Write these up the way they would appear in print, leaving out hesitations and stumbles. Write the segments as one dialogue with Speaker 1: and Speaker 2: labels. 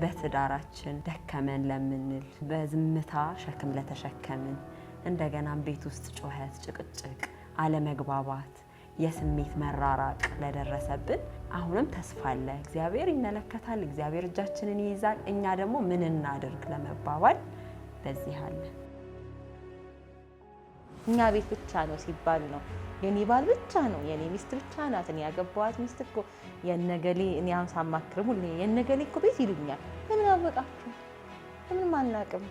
Speaker 1: በትዳራችን ደከመን ለምንል በዝምታ ሸክም ለተሸከምን እንደገናም ቤት ውስጥ ጩኸት፣ ጭቅጭቅ፣ አለመግባባት፣ የስሜት መራራቅ ለደረሰብን አሁንም ተስፋ አለ። እግዚአብሔር ይመለከታል፣ እግዚአብሔር እጃችንን ይይዛል። እኛ ደግሞ ምን እናድርግ ለመባባል በዚህ አለ።
Speaker 2: እኛ ቤት ብቻ ነው ሲባል ነው የኔ ባል ብቻ ነው የኔ ሚስት ብቻ ናት እኔ ያገባዋት ሚስት እኮ የነገሌ እኔ ሳማክርም ሁሌ የነገሌ እኮ ቤት ይሉኛል። ለምን አወቃችሁ? ለምን አናውቅም?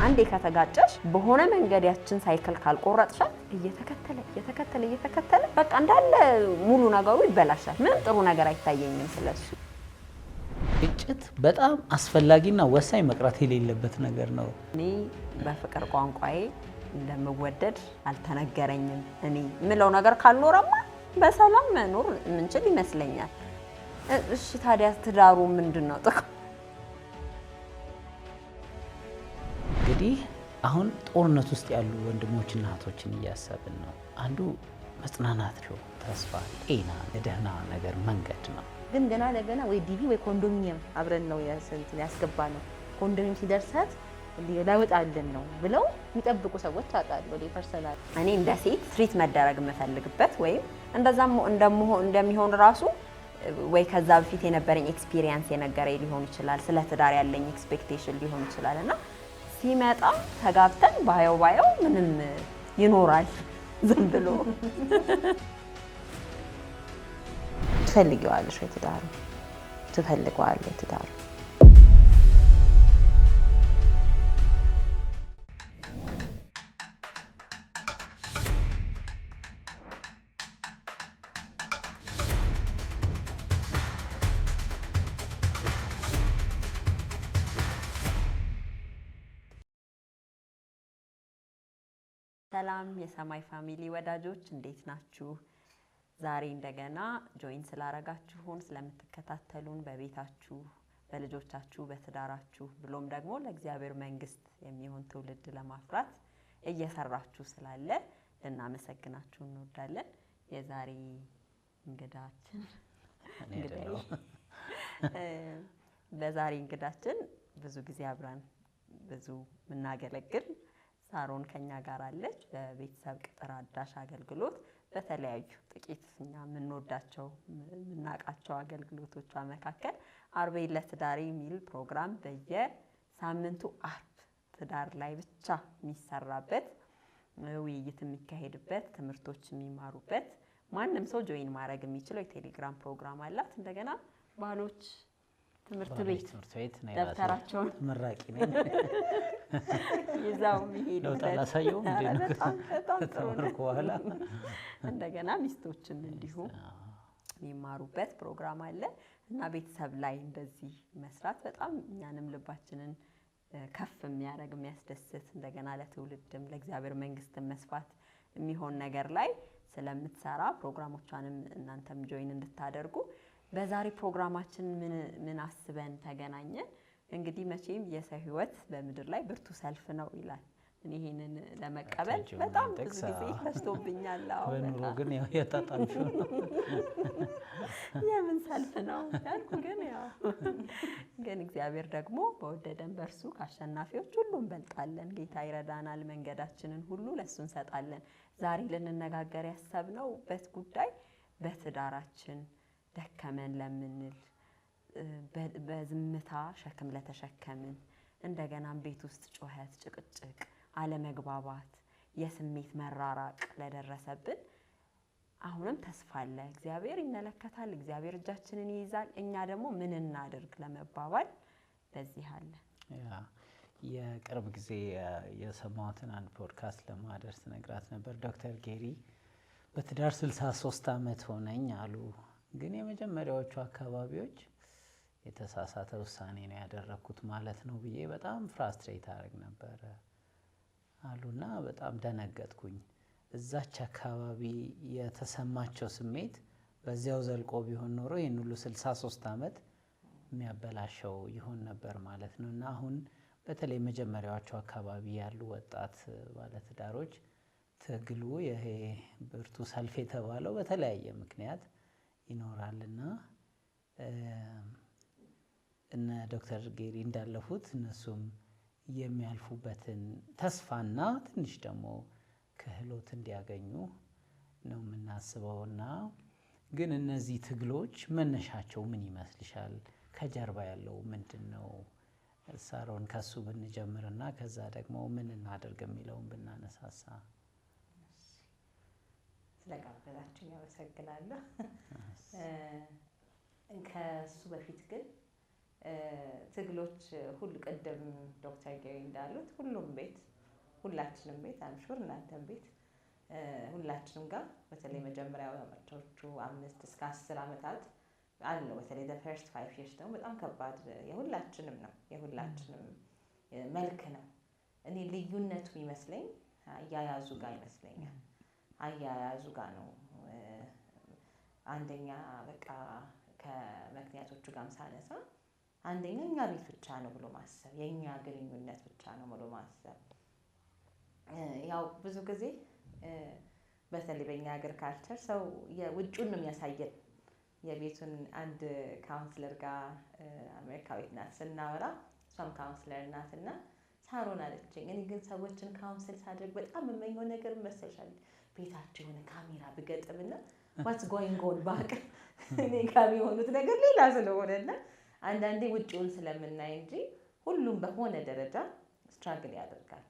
Speaker 1: አንዴ ከተጋጨሽ በሆነ መንገድ ያችን ሳይክል ካልቆረጥሻት እየተከተለ በቃ እንዳለ ሙሉ ነገሩ ይበላሻል። ምንም ጥሩ ነገር አይታየኝም ስለሱ።
Speaker 3: ግጭት በጣም አስፈላጊና ወሳኝ መቅረት የሌለበት ነገር ነው።
Speaker 1: እኔ በፍቅር ቋንቋዬ እንደምወደድ አልተነገረኝም። እኔ ምለው ነገር ካልኖረማ በሰላም መኖር ምንችል ይመስለኛል። እሺ ታዲያ ትዳሩ ምንድነው ጥቅም?
Speaker 3: እንግዲህ አሁን ጦርነት ውስጥ ያሉ ወንድሞችና እህቶችን እያሰብን ነው። አንዱ መጽናናት ነው፣ ተስፋ፣ ጤና፣ የደህና ነገር መንገድ ነው።
Speaker 2: ግን ገና ለገና ወይ ዲቪ ወይ ኮንዶሚኒየም አብረን ነው ያስገባ ነው ኮንዶሚኒየም ሲደርሳት ላይወጣልን ነው ብለው የሚጠብቁ ሰዎች አጣለሁ። ፐርሰናል
Speaker 1: እኔ እንደ ሴት ትሪት መደረግ የምፈልግበት ወይም እንደዛም እንደሚሆን ራሱ ወይ ከዛ በፊት የነበረኝ ኤክስፒሪየንስ የነገረኝ ሊሆን ይችላል፣ ስለ ትዳር ያለኝ ኤክስፔክቴሽን ሊሆን ይችላል እና ሲመጣ ተጋብተን ባየው ምንም ይኖራል ዝም ብሎ።
Speaker 2: ትፈልጊዋለሽ ወይ ትዳሩ? ትፈልጊዋለሽ ትዳሩ?
Speaker 1: ሰላም የሰማይ ፋሚሊ ወዳጆች እንዴት ናችሁ? ዛሬ እንደገና ጆይን ስላረጋችሁን ስለምትከታተሉን በቤታችሁ፣ በልጆቻችሁ፣ በትዳራችሁ ብሎም ደግሞ ለእግዚአብሔር መንግስት የሚሆን ትውልድ ለማፍራት እየሰራችሁ ስላለ ልናመሰግናችሁ እንወዳለን። የዛሬ እንግዳችን በዛሬ እንግዳችን ብዙ ጊዜ አብረን ብዙ ምናገለግል ሳሮን ከኛ ጋር አለች። በቤተሰብ ቅጥር አዳሽ አገልግሎት በተለያዩ ጥቂት እኛ የምንወዳቸው የምናውቃቸው አገልግሎቶቿ መካከል አርቤ ለትዳሬ የሚል ፕሮግራም በየሳምንቱ አርብ ትዳር ላይ ብቻ የሚሰራበት ውይይት የሚካሄድበት ትምህርቶች የሚማሩበት ማንም ሰው ጆይን ማድረግ የሚችለው የቴሌግራም ፕሮግራም አላት። እንደገና ባሎች ትምህርት ቤት ደብተራቸውን
Speaker 3: መራቂ ነኝ
Speaker 1: ይዛው የሚሄዱበት
Speaker 3: አላሳየውም እንዴ ነው ከተመረቁ በኋላ
Speaker 1: እንደገና ሚስቶችም እንዲሁ የሚማሩበት ፕሮግራም አለ እና ቤተሰብ ላይ እንደዚህ መስራት በጣም እኛንም ልባችንን ከፍ የሚያደርግ የሚያስደስት እንደገና ለትውልድም ለእግዚአብሔር መንግስት መስፋት የሚሆን ነገር ላይ ስለምትሰራ ፕሮግራሞቿንም እናንተም ጆይን እንድታደርጉ በዛሬ ፕሮግራማችን ምን አስበን ተገናኘን? እንግዲህ መቼም የሰው ህይወት በምድር ላይ ብርቱ ሰልፍ ነው ይላል። እኔ ይሄንን ለመቀበል በጣም ብዙ ጊዜ ፈስቶብኛል።
Speaker 3: በኑሮ ግን ያው ያጣጣምሽ ነው
Speaker 1: የምን ሰልፍ ነው ያልኩ ግን እግዚአብሔር ደግሞ በወደደን በርሱ ካሸናፊዎች ሁሉ እንበልጣለን። ጌታ ይረዳናል። መንገዳችንን ሁሉ ለሱ እንሰጣለን። ዛሬ ልንነጋገር ያሰብነውበት ጉዳይ በትዳራችን ደከመን ለምንል በዝምታ ሸክም ለተሸከምን እንደገናም ቤት ውስጥ ጩኸት፣ ጭቅጭቅ፣ አለመግባባት፣ የስሜት መራራቅ ለደረሰብን አሁንም ተስፋ አለ። እግዚአብሔር ይመለከታል፣ እግዚአብሔር እጃችንን ይይዛል። እኛ ደግሞ ምን እናድርግ ለመባባል በዚህ አለ።
Speaker 3: የቅርብ ጊዜ የሰማሁትን አንድ ፖድካስት ለማድረስ ነግራት ነበር። ዶክተር ጌሪ በትዳር 63 ዓመት ሆነኝ አሉ። ግን የመጀመሪያዎቹ አካባቢዎች የተሳሳተ ውሳኔ ነው ያደረኩት ማለት ነው ብዬ በጣም ፍራስትሬት አደረግ ነበር አሉና በጣም ደነገጥኩኝ። እዛች አካባቢ የተሰማቸው ስሜት በዚያው ዘልቆ ቢሆን ኖሮ ይህን ሁሉ 63 ዓመት የሚያበላሸው ይሆን ነበር ማለት ነው። እና አሁን በተለይ መጀመሪያዎቹ አካባቢ ያሉ ወጣት ባለትዳሮች ትግሉ ይሄ ብርቱ ሰልፍ የተባለው በተለያየ ምክንያት ይኖራልና እነ ዶክተር ጌሪ እንዳለፉት እነሱም የሚያልፉበትን ተስፋና ትንሽ ደግሞ ክህሎት እንዲያገኙ ነው የምናስበውና ግን እነዚህ ትግሎች መነሻቸው ምን ይመስልሻል? ከጀርባ ያለው ምንድን ነው? ሳሮን ከሱ ብንጀምርና ከዛ ደግሞ ምን እናደርግ የሚለውን ብናነሳሳ።
Speaker 2: ስለጋበዛችሁ ያመሰግናለሁ። ከሱ በፊት ግን ትግሎች ሁሉ ቀደም ዶክተር ጌሪ እንዳሉት ሁሉም ቤት ሁላችንም ቤት አንሹር እናንተም ቤት ሁላችንም ጋር በተለይ መጀመሪያው አመቶቹ 5 እስከ 10 ዓመታት አለው። በተለይ the first 5 years ደግሞ በጣም ከባድ የሁላችንም ነው፣ የሁላችንም መልክ ነው። እኔ ልዩነቱ ይመስለኝ አያያዙ ጋር ይመስለኛል። አያያዙ ጋር ነው። አንደኛ በቃ ከምክንያቶቹ ጋር ሳነሳ አንደኛ እኛ ቤት ብቻ ነው ብሎ ማሰብ፣ የኛ ግንኙነት ብቻ ነው ብሎ ማሰብ። ያው ብዙ ጊዜ በተለይ በእኛ ሀገር ካልቸር ሰው የውጩን ነው የሚያሳየን። የቤቱን አንድ ካውንስለር ጋር አሜሪካዊት ናት ስናወራ፣ እሷም ካውንስለር ናትና ሳሮን አለችኝ፣ እኔ ግን ሰዎችን ካውንስል ሳደርግ በጣም የምመኘው ነገር መሰልሻል ቤታቸው የሆነ ካሜራ ብገጥምና ዋትስ ጎይንግ ኦን ባቅ እኔ ጋር የሚሆኑት ነገር ሌላ ስለሆነና አንዳንዴ ውጭውን ስለምናይ እንጂ ሁሉም በሆነ ደረጃ ስትራግል ያደርጋል።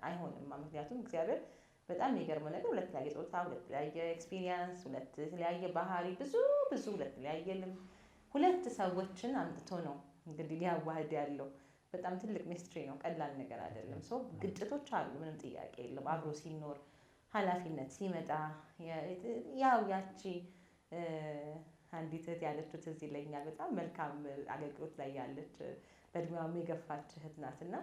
Speaker 2: አይሆንም። ምክንያቱም እግዚአብሔር በጣም የሚገርመው ነገር ሁለት የተለያየ ጾታ፣ ሁለት የተለያየ ኤክስፒሪየንስ፣ ሁለት የተለያየ ባህሪ፣ ብዙ ሁለት የተለያየ ልምድ፣ ሁለት ሰዎችን አምጥቶ ነው እንግዲህ ሊያዋህድ ያለው። በጣም ትልቅ ሚስትሪ ነው፣ ቀላል ነገር አይደለም። ሰው ግጭቶች አሉ፣ ምንም ጥያቄ የለም። አብሮ ሲኖር ኃላፊነት ሲመጣ ያው ያቺ አንዲት እህት ያለችው ትዝ ይለኛል። በጣም መልካም አገልግሎት ላይ ያለች በእድሜዋም የገፋች እህት ናትና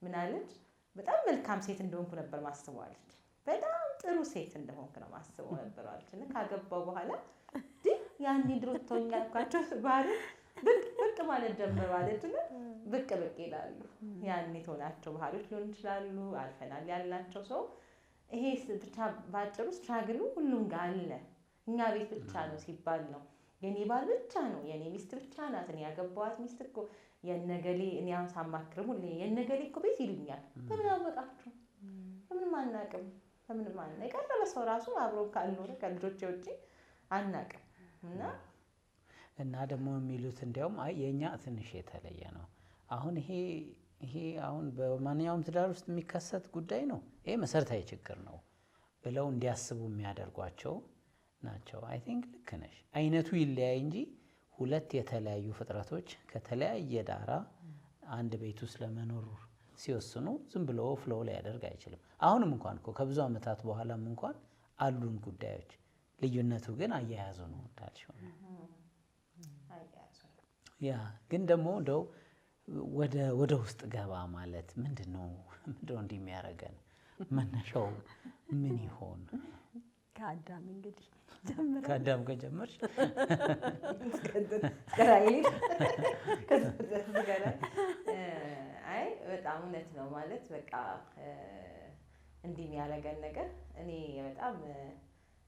Speaker 2: ምን አለች? በጣም መልካም ሴት እንደሆንኩ ነበር ማስበው አለች። በጣም ጥሩ ሴት እንደሆንኩ ነው ማስበው ነበር አለች። እና ካገባው በኋላ ያኔ ድሮ ተወኛ ያልኳቸው ባህሪ ብቅ ማለት ጀመሩ አለች። ብቅ ይላሉ። ያኔ ተሆናቸው ባህሪዎች ሊሆን ይችላሉ፣ አልፈናል ያልናቸው ሰው። ይሄ ብቻ ባጭሩ ስትራግሉ ሁሉም ጋር አለ። እኛ ቤት ብቻ ነው ሲባል ነው የኔ ባል ብቻ ነው የኔ ሚስት ብቻ ናት እኔ ያገባኋት ሚስት እኮ የነገሌ እኔ አሁን ሳማክርም ሁሌ የነገሌ እኮ ቤት ይሉኛል። በምን አወቃችሁ? በምንም አናውቅም። በምንም አናውቅም። የቀረበ ሰው ራሱ አብሮ ካልኖረ ከልጆቼ ውጪ አናውቅም።
Speaker 3: እና ደግሞ የሚሉት እንዲያውም አይ የኛ ትንሽ የተለየ ነው። አሁን ይሄ አሁን በማንኛውም ትዳር ውስጥ የሚከሰት ጉዳይ ነው። ይሄ መሰረታዊ ችግር ነው ብለው እንዲያስቡ የሚያደርጓቸው ናቸው። አይ ቲንክ ልክ ነሽ። አይነቱ ይለያይ እንጂ ሁለት የተለያዩ ፍጥረቶች ከተለያየ ዳራ አንድ ቤት ውስጥ ለመኖር ሲወስኑ ዝም ብሎ ፍሎው ላይ ያደርግ አይችልም። አሁንም እንኳን እኮ ከብዙ ዓመታት በኋላም እንኳን አሉን ጉዳዮች። ልዩነቱ ግን አያያዙ ነው እንዳልሽው። ያ ግን ደግሞ እንደው ወደ ውስጥ ገባ ማለት ምንድን ነው እንዲህ የሚያደርገን? መነሻው ምን ይሆን?
Speaker 1: ከአዳም እንግዲህ
Speaker 3: ከአዳም ከጀመርሽ
Speaker 2: አይ በጣም እውነት ነው ማለት በቃ እንዲህ የሚያደርገን ነገር እኔ በጣም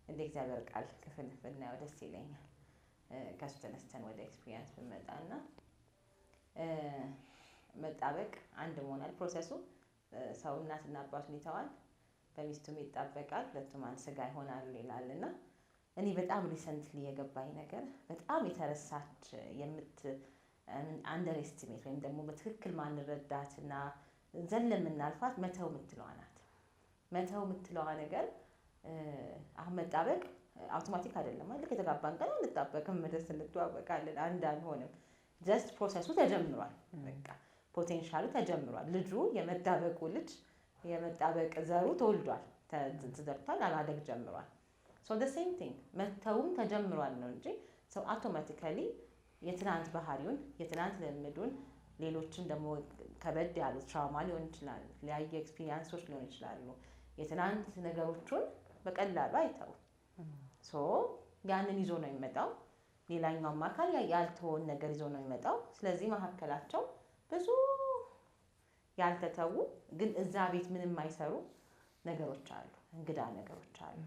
Speaker 2: እንደ እግዚአብሔር ቃል ክፍል ብናየው ደስ ይለኛል። ከሱ ተነስተን ወደ ኤክስፒሪየንስ ብንመጣና መጣበቅ አንድ መሆናል ፕሮሰሱ። ሰው እናትና አባቱን ይተዋል፣ በሚስቱም ይጣበቃል፣ ሁለቱም አንድ ስጋ ይሆናሉ ይላልና እኔ በጣም ሪሰንትሊ የገባኝ ነገር በጣም የተረሳች አንደር ኤስቲሜት ወይም ደግሞ በትክክል ማንረዳትና ዘለ የምናልፋት መተው የምትለዋ ናት። መተው የምትለዋ ነገር አሁን መጣበቅ አውቶማቲክ አይደለም። ልክ የተጋባን ቀን አንጣበቅም፣ መደስ እንተዋወቃለን፣ አንድ አንሆንም። ጀስት ፕሮሰሱ ተጀምሯል። በቃ ፖቴንሻሉ ተጀምሯል። ልጁ የመጣበቁ ልጅ የመጣበቅ ዘሩ ተወልዷል፣ ተዘርቷል፣ ማደግ ጀምሯል። ሶ ዘ ሴም ቲንግ መተውም ተጀምሯል ነው እንጂ ሰው አውቶማቲካሊ የትናንት ባህሪውን የትናንት ልምዱን ሌሎችም ደግሞ ከበድ ያሉ ትራውማ ሊሆን ይችላል፣ የተለያየ ኤክስፒሪየንሶች ሊሆን ይችላሉ። የትናንት ነገሮቹን በቀላሉ አይተው ሶ ያንን ይዞ ነው የሚመጣው። ሌላኛውም አካል ያልተወውን ነገር ይዞ ነው የሚመጣው። ስለዚህ መካከላቸው ብዙ ያልተተዉ ግን እዛ ቤት ምንም የማይሰሩ ነገሮች አሉ፣ እንግዳ ነገሮች አሉ።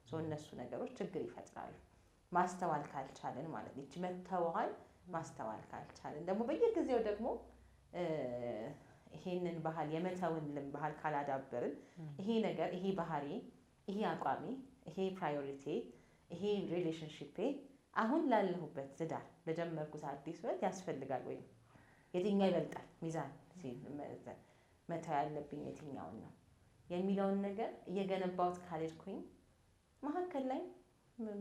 Speaker 2: ሶ እነሱ ነገሮች ችግር ይፈጥራሉ። ማስተዋል ካልቻለን ማለት ነው። እቺ መተዋል ማስተዋል ካልቻለን ደግሞ በየጊዜው ደግሞ ይሄንን ባህል የመተውን ባህል ካላዳበርን ይሄ ነገር ይሄ ባህሪ ይሄ አቋሚ ይሄ ፕራዮሪቲ ይሄ ሪሌሽንሺፕ አሁን ላለሁበት ትዳር ለጀመርኩት አዲስ ህይወት ያስፈልጋል ወይ የትኛው ይበልጣል ሚዛን መተው ያለብኝ የትኛውን ነው የሚለውን ነገር እየገነባሁት ካልሄድኩኝ መሀከል ላይ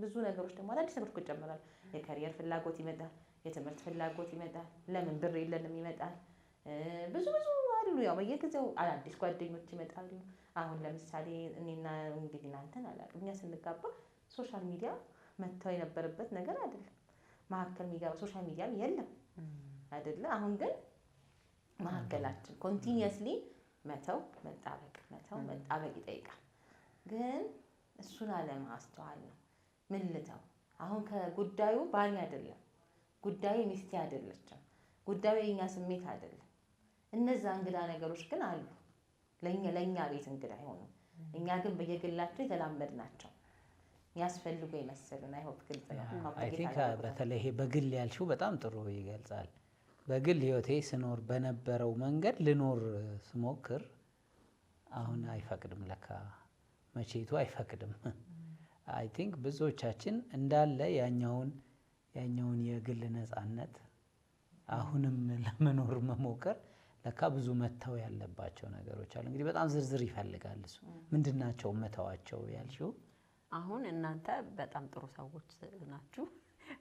Speaker 2: ብዙ ነገሮች ደግሞ አዳዲስ ነገሮች ይጀምራሉ። የካሪየር ፍላጎት ይመጣል፣ የትምህርት ፍላጎት ይመጣል፣ ለምን ብር የለንም ይመጣል። ብዙ አሉ። ያው በየጊዜው አዳዲስ ጓደኞች ይመጣሉ። አሁን ለምሳሌ እኔና እንግዲህ እናንተን አላውቅም፣ እኛ ስንጋባ ሶሻል ሚዲያ መተው የነበረበት ነገር አይደለም። መሀከል የሚገባ ሶሻል ሚዲያም የለም አይደለ? አሁን ግን መሀከላችን ኮንቲኒየስሊ መተው መጣበቅ ይጠይቃል። ግን እሱን አለማስተዋል ነው። ምን ልተው? አሁን ከጉዳዩ ባሌ አይደለም፣ ጉዳዩ ሚስቴ አይደለችም፣ ጉዳዩ የኛ ስሜት አይደለም። እነዛ እንግዳ ነገሮች ግን አሉ፣ ለኛ ቤት እንግዳ አይሆኑ። እኛ ግን በየግላቸው የተላመድናቸው ያስፈልጉ ይመስሉን። አይ ሆፕ ግልጽ ነው።
Speaker 3: አይ ቲንክ በተለይ ይሄ በግል ያልሽው በጣም ጥሩ ይገልጻል። በግል ህይወቴ ስኖር በነበረው መንገድ ልኖር ስሞክር አሁን አይፈቅድም፣ ለካ መቼቱ አይፈቅድም። አይ ቲንክ ብዙዎቻችን እንዳለ ያኛውን የግል ነፃነት አሁንም ለመኖር መሞከር ለካ ብዙ መተው ያለባቸው ነገሮች አሉ። እንግዲህ በጣም ዝርዝር ይፈልጋል እሱ። ምንድናቸው መተዋቸው ያልሽው?
Speaker 1: አሁን እናንተ በጣም ጥሩ ሰዎች ናችሁ።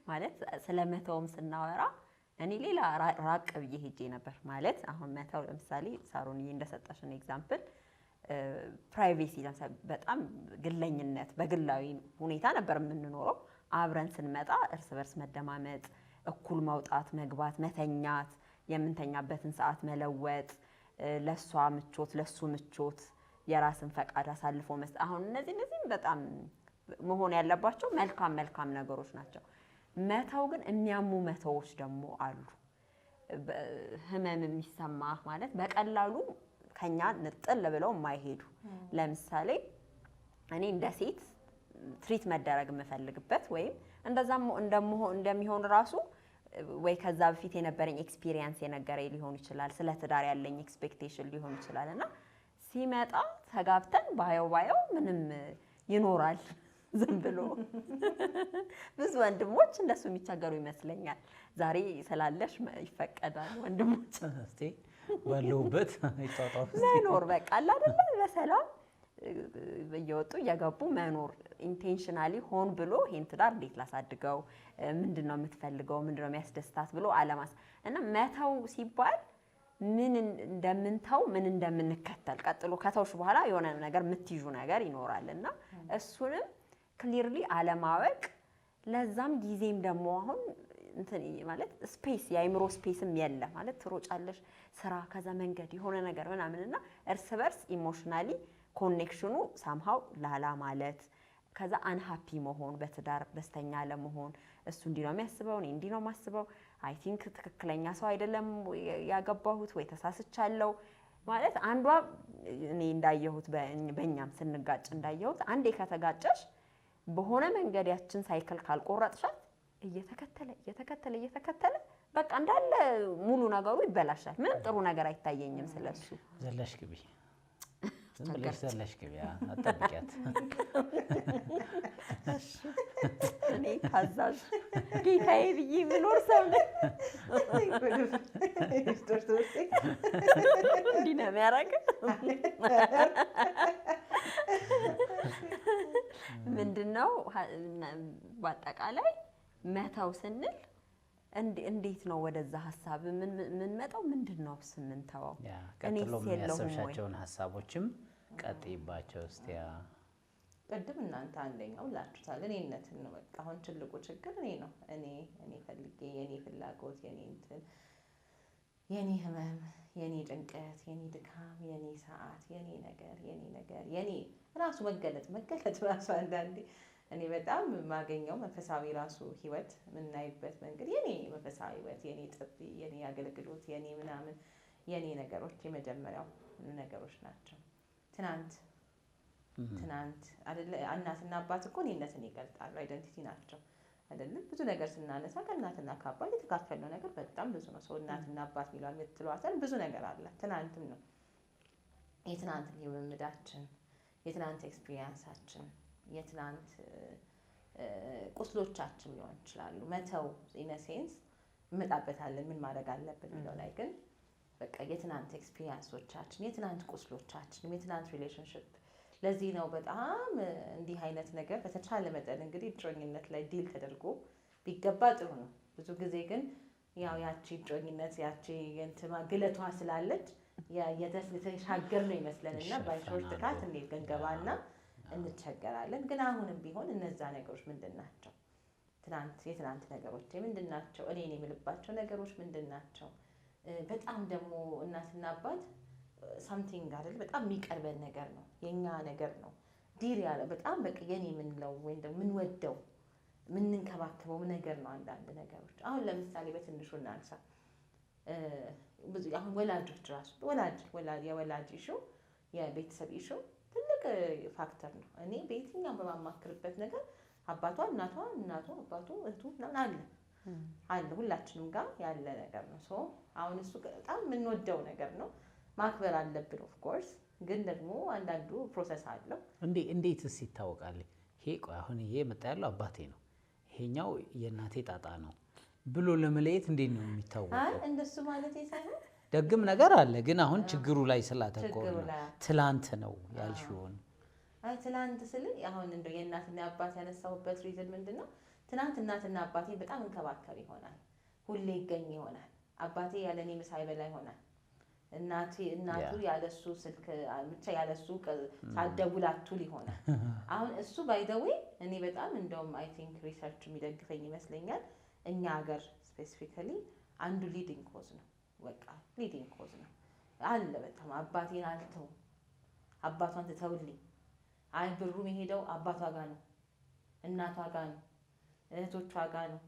Speaker 1: ማለት ስለ መተውም ስናወራ እኔ ሌላ ራቅ ብዬ ሄጄ ነበር። ማለት አሁን መተው ለምሳሌ ሳሮንዬ እንደሰጠሽን ኤግዛምፕል ፕራይቬሲ ለምሳሌ በጣም ግለኝነት በግላዊ ሁኔታ ነበር የምንኖረው። አብረን ስንመጣ እርስ በርስ መደማመጥ፣ እኩል መውጣት መግባት፣ መተኛት፣ የምንተኛበትን ሰዓት መለወጥ፣ ለሷ ምቾት ለሱ ምቾት፣ የራስን ፈቃድ አሳልፎ መስጠት። አሁን እነዚህም በጣም መሆን ያለባቸው መልካም ነገሮች ናቸው። መተው ግን የሚያሙ መተዎች ደግሞ አሉ። ህመም የሚሰማ ማለት በቀላሉ ከኛ ንጥል ብለው የማይሄዱ። ለምሳሌ እኔ እንደ ሴት ትሪት መደረግ የምፈልግበት ወይም እንደዛም እንደሚሆን ራሱ ወይ ከዛ በፊት የነበረኝ ኤክስፒሪየንስ የነገረኝ ሊሆን ይችላል፣ ስለ ትዳር ያለኝ ኤክስፔክቴሽን ሊሆን ይችላል። እና ሲመጣ ተጋብተን ባየው ምንም ይኖራል ዝም ብሎ። ብዙ ወንድሞች እንደሱ የሚቸገሩ ይመስለኛል። ዛሬ ስላለሽ ይፈቀዳል ወንድሞች
Speaker 3: እስቲ ባለውበት ይጣጣፍ
Speaker 1: መኖር በቃ አለ አይደል? በሰላም እየወጡ እየገቡ መኖር ኢንቴንሽናሊ ሆን ብሎ ይሄን ትዳር እንዴት ላሳድገው፣ ምንድነው የምትፈልገው፣ ምንድነው የሚያስደስታት ብሎ አለማስ እና መተው ሲባል ምን እንደምንተው ምን እንደምንከተል ቀጥሎ ከተውሽ በኋላ የሆነ ነገር የምትይዙ ነገር ይኖራልና እሱንም ክሊርሊ አለማወቅ። ለዛም ጊዜም ደግሞ አሁን እንትን ማለት ስፔስ የአይምሮ ስፔስም የለ ማለት ትሮጫለሽ ስራ ከዛ መንገድ የሆነ ነገር ምናምንና እርስ በርስ ኢሞሽናሊ ኮኔክሽኑ ሳምሃው ላላ ማለት ከዛ አንሃፒ መሆን በትዳር ደስተኛ ለመሆን እሱ እንዲህ ነው የሚያስበው እኔ እንዲህ ነው የማስበው አይ ቲንክ ትክክለኛ ሰው አይደለም ያገባሁት ወይ ተሳስቻለሁ ማለት አንዷ እኔ እንዳየሁት በእኛም ስንጋጭ እንዳየሁት አንዴ ከተጋጨሽ በሆነ መንገድ ያችን ሳይክል ካልቆረጥሻት እየተከተለ በቃ እንዳለ ሙሉ ነገሩ ይበላሻል። ምንም ጥሩ ነገር አይታየኝም ስለሱ።
Speaker 3: ዘለሽ ግቢ ዝም ብለሽ ዘለሽ ግቢ አጠብቂያት።
Speaker 1: እኔ ታዛዥ ጌታዬ ብዬ የምኖር ሰው ነኝ። እንዲህ ነው የሚያደርገው። ምንድነው በአጠቃላይ መተው ስንል እንዴት ነው ወደዛ ሀሳብ የምንመጣው? ምንድነው ስምንተው?
Speaker 3: ቀጥሎ የሚያሰብሻቸውን ሀሳቦችም ቀጥይባቸው እስቲ።
Speaker 2: ቅድም እናንተ አንደኛው ላችሁታል እኔነትን ነው። በቃ አሁን ትልቁ ችግር እኔ ነው። እኔ ፈልጌ የኔ ፍላጎት የኔ እንትን የኔ ህመም የኔ ጭንቀት የኔ ድካም የኔ ሰዓት የኔ ነገር የኔ ራሱ መገለጥ ራሱ አንዳንዴ እኔ በጣም የማገኘው መንፈሳዊ ራሱ ህይወት የምናይበት መንገድ የኔ መንፈሳዊ ህይወት የኔ ጥሪ የኔ አገልግሎት የኔ ምናምን የኔ ነገሮች የመጀመሪያው ነገሮች ናቸው። ትናንት አይደለ እናትና አባት እኮ እኔነትን ይገልጣሉ፣ አይደንቲቲ ናቸው። አይደለም ብዙ ነገር ስናነሳ ከእናትና ከአባት የተካፈልነው ነገር በጣም ብዙ ነው። ሰው እናትና አባት ሚሏል የምትሏታል ብዙ ነገር አለ። ትናንትም ነው የትናንት ልምምዳችን፣ የትናንት ኤክስፒሪየንሳችን፣ የትናንት ቁስሎቻችን ሊሆን ይችላሉ። መተው ኢን ሴንስ እንመጣበታለን ምን ማድረግ አለብን የሚለው ላይ ግን በቃ የትናንት ኤክስፒሪየንሶቻችን፣ የትናንት ቁስሎቻችን፣ የትናንት ሪሌሽንሽፕ። ለዚህ ነው በጣም እንዲህ አይነት ነገር በተቻለ መጠን እንግዲህ እጮኝነት ላይ ዲል ተደርጎ ቢገባ ጥሩ ነው። ብዙ ጊዜ ግን ያው ያቺ እጮኝነት ያቺ እንትማ ግለቷ ስላለች የተሻገር ነው ይመስለንና ባይሾር ጥቃት እንዴት ገንገባና እንቸገራለን። ግን አሁንም ቢሆን እነዛ ነገሮች ምንድን ናቸው? የትናንት ነገሮች ምንድን ናቸው? እኔን የምልባቸው ነገሮች ምንድን ናቸው? በጣም ደግሞ እናትና አባት ሳምቲንግ አይደል በጣም የሚቀርበን ነገር ነው፣ የኛ ነገር ነው። ዲር ያለ በጣም በቃ የኔ የምንለው ወይም ደግሞ የምንወደው የምንንከባከበው ነገር ነው። አንዳንድ ነገሮች አሁን ለምሳሌ በትንሹ እናንሳ። ብዙ አሁን ወላጆች ራሱ የወላጅ ኢሹ የቤተሰብ ኢሹ ትልቅ ፋክተር ነው። እኔ በየትኛውም በማማክርበት ነገር አባቷ እናቷ አባቱ እህቱ ምናምን አለ ሁላችንም ጋር ያለ ነገር ነው። ሶ አሁን እሱ በጣም የምንወደው ነገር ነው፣ ማክበር አለብን ኦፍ ኮርስ። ግን ደግሞ አንዳንዱ ፕሮሰስ አለው።
Speaker 3: እንዴትስ ይታወቃል? አሁን ይሄ መጣ ያለው አባቴ ነው፣ ይሄኛው የእናቴ ጣጣ ነው ብሎ ለመለየት እንዴት ነው የሚታወቀው?
Speaker 2: እንደሱ ማለት ሳይሆን
Speaker 3: ደግም ነገር አለ። ግን አሁን ችግሩ ላይ ስላተኮረ ትላንት ነው ያልሽውን
Speaker 2: ትላንት ስል አሁን እንደው የእናትና አባት ያነሳሁበት ሪዝን ምንድነው? ትናንት እናትና አባቴ በጣም እንከባከብ ይሆናል፣ ሁሌ ይገኝ ይሆናል። አባቴ ያለ እኔ ምሳ ይበላ ይሆናል። እናቱ ያለሱ ስልክ ብቻ ያለሱ ሳትደውል አትውል ይሆናል። አሁን እሱ ባይ ዘ ዌይ እኔ በጣም እንደውም አይ ቲንክ ሪሰርች የሚደግፈኝ ይመስለኛል እኛ ሀገር ስፔሲፊካሊ አንዱ ሊዲንግ ኮዝ ነው። በቃ ሊዲንግ ኮዝ ነው አለ በጣም አባቴን አልተው፣ አባቷን ትተውልኝ። አይ ብሩ የሚሄደው አባቷ ጋር ነው፣ እናቷ ጋር ነው፣ እህቶቿ ጋር ነው።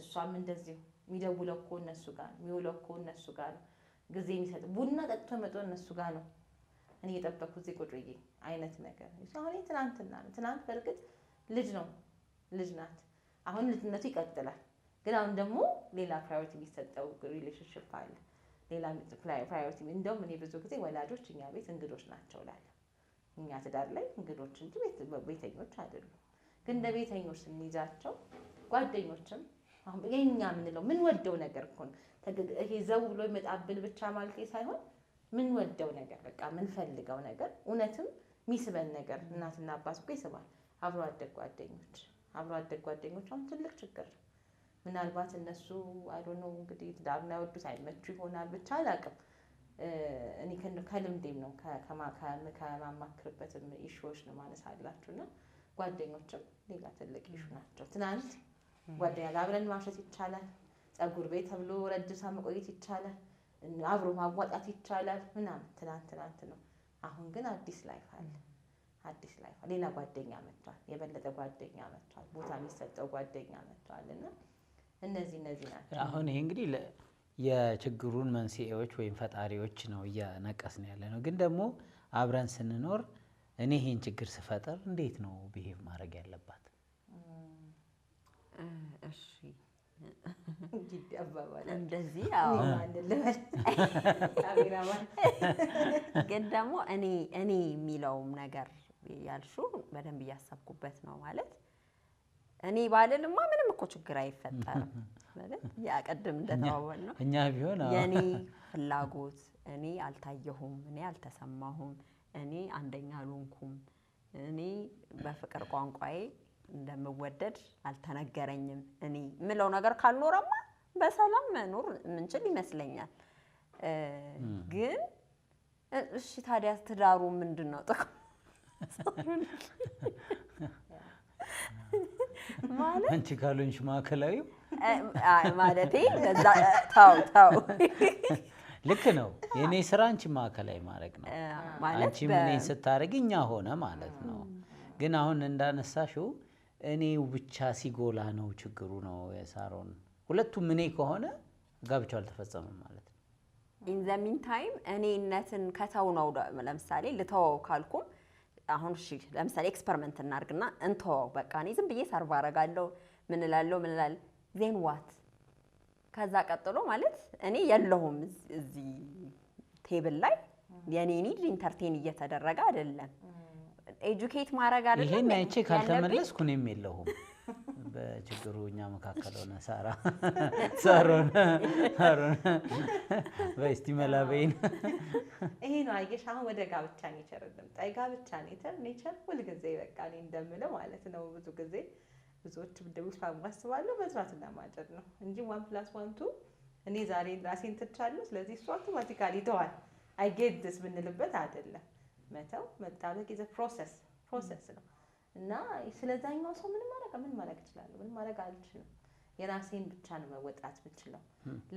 Speaker 2: እሷም እንደዚሁ የሚደውለው እኮ እነሱ ጋር ነው፣ የሚውለው እኮ እነሱ ጋር ነው፣ ጊዜ የሚሰጥ ቡና ጠጥቶ መጥቶ እነሱ ጋር ነው፣ እኔ የጠበኩት እዚህ ቁጭ ብዬ አይነት ነገር። አሁን ትናንትና ነው። ትናንት በእርግጥ ልጅ ናት። አሁን ልጅነቱ ይቀጥላል። ግን አሁን ደግሞ ሌላ ፕራዮሪቲ የሚሰጠው ሪሌሽንሽፕ አለ። ሌላ ፕራዮሪቲ እንደውም እኔ ብዙ ጊዜ ወላጆች እኛ ቤት እንግዶች ናቸው እላለሁ። እኛ ትዳር ላይ እንግዶች እንጂ ቤተኞች አይደሉም። ግን እንደ ቤተኞች ስንይዛቸው ጓደኞችም አሁን የኛ የምንለው ምን ወደው ነገር እኮ ነው። ይሄ ዘው ብሎ ይመጣብል ብቻ ማለት ሳይሆን ምን ወደው ነገር በቃ ምን ፈልገው ነገር እውነትም ሚስበን ነገር እናትና አባት እኮ ይስባል። አብሮ አደግ ጓደኞች አሁን ትልቅ ችግር ነው። ምናልባት እነሱ አይዶን ነው እንግዲህ ትዳርና ያወዱት አይመቹ ይሆናል ብቻ አላውቅም። እኔ ከልምዴም ነው ከማማክርበትም ኢሹዎች ነው ማነሳላችሁና ጓደኞችም ሌላ ትልቅ ኢሹ ናቸው። ትናንት ጓደኛ ጋር አብረን ማሸት ይቻላል፣ ፀጉር ቤት ተብሎ ረጅም ሰዓት መቆየት ይቻላል፣ አብሮ ማዋጣት ይቻላል ምናምን ትናንት ነው። አሁን ግን አዲስ ላይፍ አለ። ሌላ ጓደኛ መጥቷል፣ የበለጠ ጓደኛ መጥቷል፣ ቦታ የሚሰጠው ጓደኛ መጥቷል። እና እነዚህ ናቸው።
Speaker 3: አሁን ይሄ እንግዲህ የችግሩን መንስኤዎች ወይም ፈጣሪዎች ነው እያነቀስን ያለ ነው። ግን ደግሞ አብረን ስንኖር እኔ ይሄን ችግር ስፈጠር እንዴት ነው ቢሄቭ ማድረግ ያለባት?
Speaker 1: እሺ
Speaker 2: እንግዲህ አባባል
Speaker 1: እንደዚህ ግን ደግሞ እኔ የሚለውም ነገር ያልሽው በደንብ እያሰብኩበት ነው። ማለት እኔ ባልልማ ምንም እኮ ችግር አይፈጠርም ማለት ያ ቀደም እንደተባባል ነው።
Speaker 3: እኛ ቢሆን
Speaker 1: የኔ ፍላጎት እኔ አልታየሁም፣ እኔ አልተሰማሁም፣ እኔ አንደኛ አልሆንኩም፣ እኔ በፍቅር ቋንቋዬ እንደምወደድ አልተነገረኝም እኔ ምለው ነገር ካልኖረማ በሰላም መኖር ምንችል ይመስለኛል። ግን እሺ ታዲያ ትዳሩ ምንድነው ጥቅሙ? ማለት
Speaker 3: አንቺ ካልሆንሽ ማዕከላዊ
Speaker 1: ማለቴ ተው
Speaker 3: ልክ ነው። የኔ ስራ አንቺ ማዕከላዊ ማድረግ ነው። አንቺ ምን ስታደርጊ እኛ ሆነ ማለት ነው። ግን አሁን እንዳነሳሽው እኔው ብቻ ሲጎላ ነው ችግሩ ነው የሳሮን። ሁለቱም እኔ ከሆነ ጋብቻው አልተፈጸመም ማለት ነው።
Speaker 1: ኢን ዘ ሚን ታይም እኔነትን ከተው ነው። ለምሳሌ ልተወው ካልኩም አሁን እሺ ለምሳሌ ኤክስፐሪመንት እናርግና እንተወው በቃ እኔ ዝም ብዬ ሰርቭ አደርጋለሁ ምን እላለሁ ዜን ዋት ከዛ ቀጥሎ ማለት እኔ የለሁም እዚህ ቴብል ላይ የኔ ኒድ ኢንተርቴን እየተደረገ አይደለም ኤጁኬት ማድረግ አይደለም
Speaker 3: ይሄን አይቼ ካልተመለስኩ እኔም የለሁም በችግሩ እኛ መካከል ሆነ ሳሮን በስቲ መላበይን
Speaker 2: ይሄ ነው አየሽ አሁን ወደ ጋብቻ ኔቸር እንምጣ ጋብቻ ኔቸር ሁልጊዜ በቃ እኔ እንደምለው ማለት ነው ብዙ ጊዜ ብዙዎች ብደውስ ማስባለሁ መስራትና ማጨድ ነው እንጂ 1+1 እኔ ዛሬ ራሴን ትቻለሁ ስለዚህ እሱ አውቶማቲካሊ ተዋል አይ ጌት ዲስ ብንልበት አይደለም መተው መጣበቅ is a process ነው እና ስለዛኛው ሰው ምን ማድረግ እችላለሁ ምን ማድረግ አልችልም የራሴን ብቻ ነው መወጣት የምችለው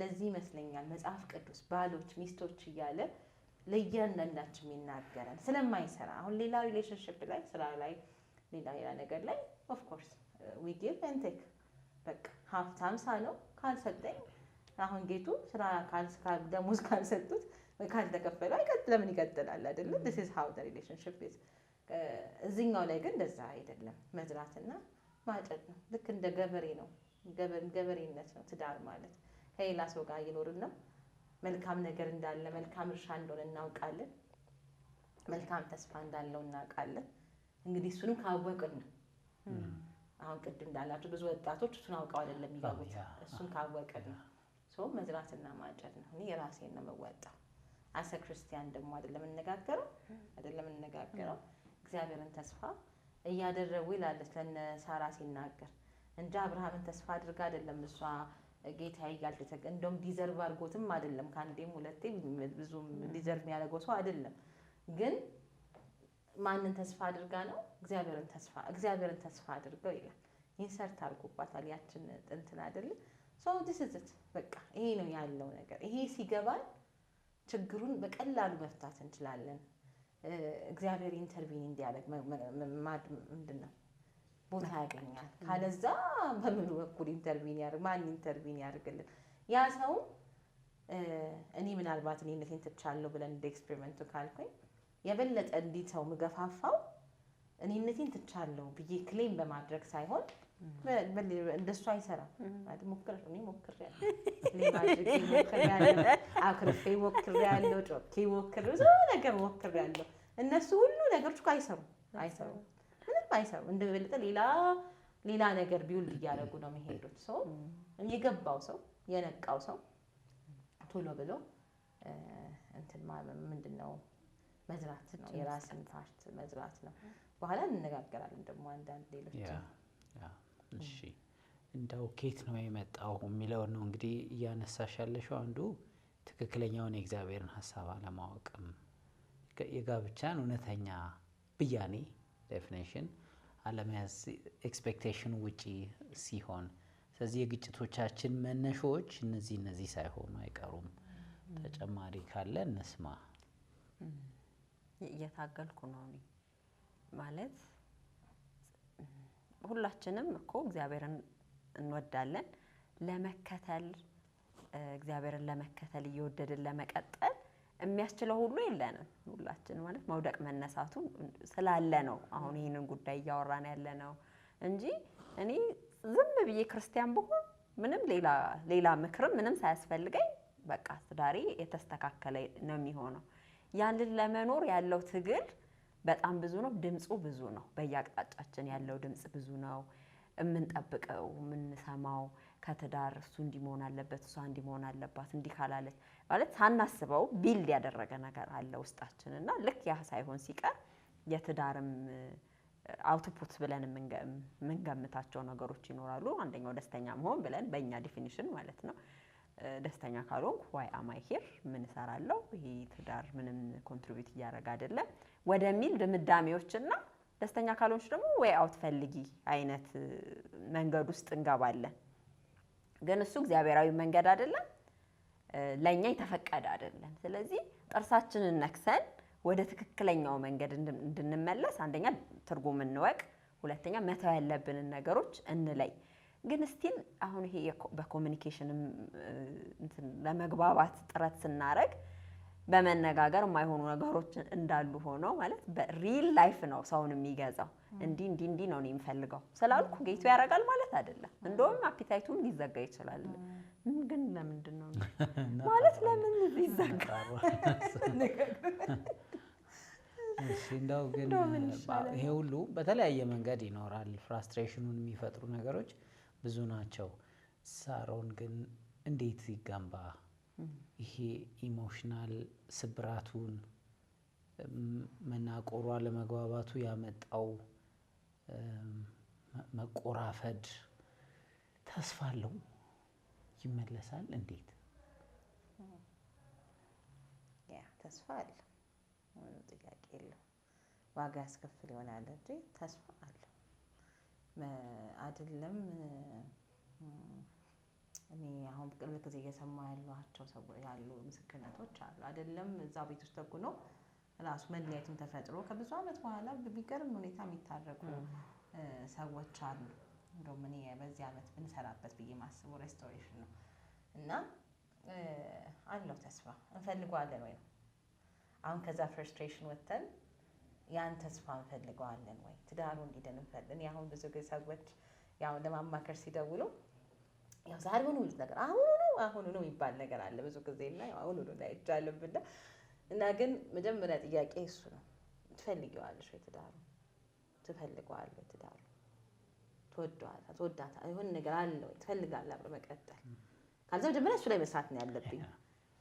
Speaker 2: ለዚህ ይመስለኛል መጽሐፍ ቅዱስ ባሎች ሚስቶች እያለ ለየአንዳንዳችን ይናገራል ስለማይሰራ አሁን ሌላ ሪሌሽንሺፕ ላይ ስራ ላይ ሌላ ነገር ላይ ኦፍ ኮርስ we give and take በቃ ሀብታም ነው ካልሰጠኝ አሁን ጌቱ ስራ ደሞዝ ካልሰጡት ወይ ካልተከፈለ ለምን ይቀጥላል አይደለ this is how the relationship is እዚህኛው ላይ ግን እንደዛ አይደለም መዝራትና ማጨድ ነው ልክ እንደ ገበሬ ነው ገበሬነት ነው ትዳር ማለት ከሌላ ሰው ጋር እየኖርን ነው መልካም ነገር እንዳለ መልካም እርሻ እንደሆነ እናውቃለን መልካም ተስፋ እንዳለው እናውቃለን እንግዲህ እሱንም ካወቅን ነው አሁን ቅድም እንዳላችሁ ብዙ ወጣቶች እሱን አውቀው አይደለም ይገቡት እሱን ካወቅን ነው ሶ መዝራትና ማጨድ ነው እኔ የራሴን ነው መወጣው አሰ ክርስቲያን ደግሞ አይደለም እንነጋገረው እግዚአብሔርን ተስፋ እያደረጉ ይላል ለነ ሳራ ሲናገር እንጂ አብርሃምን ተስፋ አድርጋ አይደለም እሷ ጌታ ይጋልተተገ እንደም ዲዘርቭ አድርጎትም አይደለም ካንዴም ሁለቴ ብዙም ዲዘርቭ ያደረገው ሰው አይደለም ግን ማንን ተስፋ አድርጋ ነው እግዚአብሔርን ተስፋ አድርገው ይላል ኢንሰርት አድርጎባታል ያችን እንትን አይደል ሶ this is it በቃ ይሄ ነው ያለው ነገር ይሄ ሲገባል ችግሩን በቀላሉ መፍታት እንችላለን እግዚአብሔር ኢንተርቪን እንዲያደርግ ምንድነው ቦታ ያገኛል ካለዛ በምን በኩል ኢንተርቪን ያደርግልን ያ ሰው እኔ ምናልባት እኔነቴን ትቻለሁ ብለን እንደ ኤክስፔሪመንት ካልኩኝ የበለጠ እንዲተው ምገፋፋው እኔነቴን ትቻለሁ ብዬ ክሌም በማድረግ ሳይሆን እንደሱ አይሰራም አይደል ሞክሬያለሁ ለማድረግ ሞክሬያለሁ አክርፌ ሞክሬያለሁ ጮኬ ሞክሬያለሁ እነሱ ሁሉ ነገሮች አይሰሩም ምንም አይሰሩም እንደበለጠ ሌላ ነገር ቢውልድ እያደረጉ ነው የሚሄዱት ሰው የገባው ሰው የነቃው ሰው ቶሎ ብሎ እንትን ምንድነው መዝራት ነው የራስን ፓርት መዝራት ነው በኋላ እንነጋገራለን ደግሞ አንዳንድ ሌሎች
Speaker 3: እሺ እንደው ኬት ነው የመጣው የሚለው ነው እንግዲህ እያነሳሽ ያለሽው አንዱ ትክክለኛውን የእግዚአብሔርን ሐሳብ አለማወቅም የጋብቻን እውነተኛ ብያኔ ዴፊኒሽን አለመያዝ ኤክስፔክቴሽን ውጪ ሲሆን ስለዚህ የግጭቶቻችን መነሾች እነዚህ ሳይሆኑ አይቀሩም ተጨማሪ ካለ እንስማ
Speaker 1: እየታገልኩ ነው እኔ ማለት ሁላችንም እኮ እግዚአብሔርን እንወዳለን ለመከተል እግዚአብሔርን ለመከተል እየወደድን ለመቀጠል የሚያስችለው ሁሉ የለንም ሁላችን ማለት መውደቅ መነሳቱ ስላለ ነው አሁን ይሄንን ጉዳይ እያወራን ያለ ነው እንጂ እኔ ዝም ብዬ ክርስቲያን ብሆን ምንም ሌላ ምክርም ምንም ሳያስፈልገኝ በቃ ትዳሬ የተስተካከለ ነው የሚሆነው ያንን ለመኖር ያለው ትግል በጣም ብዙ ነው ድምጹ ብዙ ነው በየአቅጣጫችን ያለው ድምጽ ብዙ ነው የምንጠብቀው የምንሰማው ከትዳር እሱ እንዲሆን አለበት እሷ እንዲሆን አለባት እንዲካላለች ማለት ሳናስበው ቢልድ ያደረገ ነገር አለ ውስጣችንና ልክ ያ ሳይሆን ሲቀር የትዳርም አውትፑት ብለን ምንገምታቸው ነገሮች ይኖራሉ አንደኛው ደስተኛ መሆን ብለን በእኛ ዲፊኒሽን ማለት ነው ደስተኛ ካልሆንኩ why am I here ምን ሰራለሁ ይሄ ትዳር ምንም ኮንትሪቢዩት ያደርግ አይደለም ወደሚል ድምዳሜዎችና ደስተኛ ካልሆንሽ ደግሞ way out ፈልጊ አይነት መንገድ ውስጥ እንገባለን ግን እሱ እግዚአብሔራዊ መንገድ አይደለም ለኛ የተፈቀደ አይደለም ስለዚህ ጥርሳችንን ነክሰን ወደ ትክክለኛው መንገድ እንድንመለስ አንደኛ ትርጉም እንወቅ ሁለተኛ መተው ያለብን ነገሮች እንለይ ግን ስቲል አሁን ይሄ በኮሙኒኬሽንም ለመግባባት ጥረት ስናረግ በመነጋገር የማይሆኑ ነገሮች እንዳሉ ሆነው ማለት በሪል ላይፍ ነው ሰውን የሚገዛው። እንዲህ ነው እኔ የምፈልገው ስላልኩ ጌቱ ያደርጋል ማለት አይደለም። እንደውም አፒታይቱም ሊዘጋ ይችላል። ግን ለምንድን ነው ማለት ለምን ይዘጋል?
Speaker 3: እሺ እንደው ግን ይሄ ሁሉ በተለያየ መንገድ ይኖራል። ፍራስትሬሽኑን የሚፈጥሩ ነገሮች ብዙ ናቸው። ሳሮን ግን እንዴት ይገንባ ይሄ ኢሞሽናል ስብራቱን መናቆሯ ለመግባባቱ ያመጣው መቆራፈድ ተስፋ አለው? ይመለሳል? እንዴት?
Speaker 2: ያ ተስፋ አለ፣ ምንም ጥያቄ የለው። ዋጋ ያስከፍል ይሆናል እንጂ ተስፋ አለ አይደለም። እኔ አሁን ቅርብ ጊዜ እየሰማ ያሏቸው ሰዎች ያሉ ምስክርነቶች አሉ። አይደለም እዛው ቤት ውስጥ ተጉኖ ራሱ መለያየትም ተፈጥሮ ከብዙ ዓመት በኋላ በሚገርም ሁኔታ የሚታረቁ ሰዎች አሉ። እንደውም እኔ በዚህ ዓመት ብንሰራበት ብዬ ማስበው ሬስቶሬሽን ነው እና አለው ተስፋ እንፈልገዋለን ወይ? አሁን ከዛ ፍርስትሬሽን ወጥተን ያን ተስፋ እንፈልገዋለን ወይ? ትዳሩ እንዲድን እንፈልግ። እኔ አሁን ብዙ ጊዜ ሰዎች ያው ለማማከር ሲደውሉ ያው ዛሬውኑ ሁሉ ነገር አሁኑ ነው የሚባል ነገር አለ ብዙ ጊዜ እና ያው አሁኑ ነው አይቻልም ብለ እና ግን መጀመሪያ ጥያቄ እሱ ነው። ትፈልጊዋለሽ ወይ ትዳሩ? ትፈልገዋለሽ ወይ ትዳሩ? ትወዳታ የሆነ ነገር አለ ወይ? ትፈልጋለህ አብረህ መቀጠል? ካልዛ መጀመሪያ እሱ ላይ መስራት ነው ያለብኝ።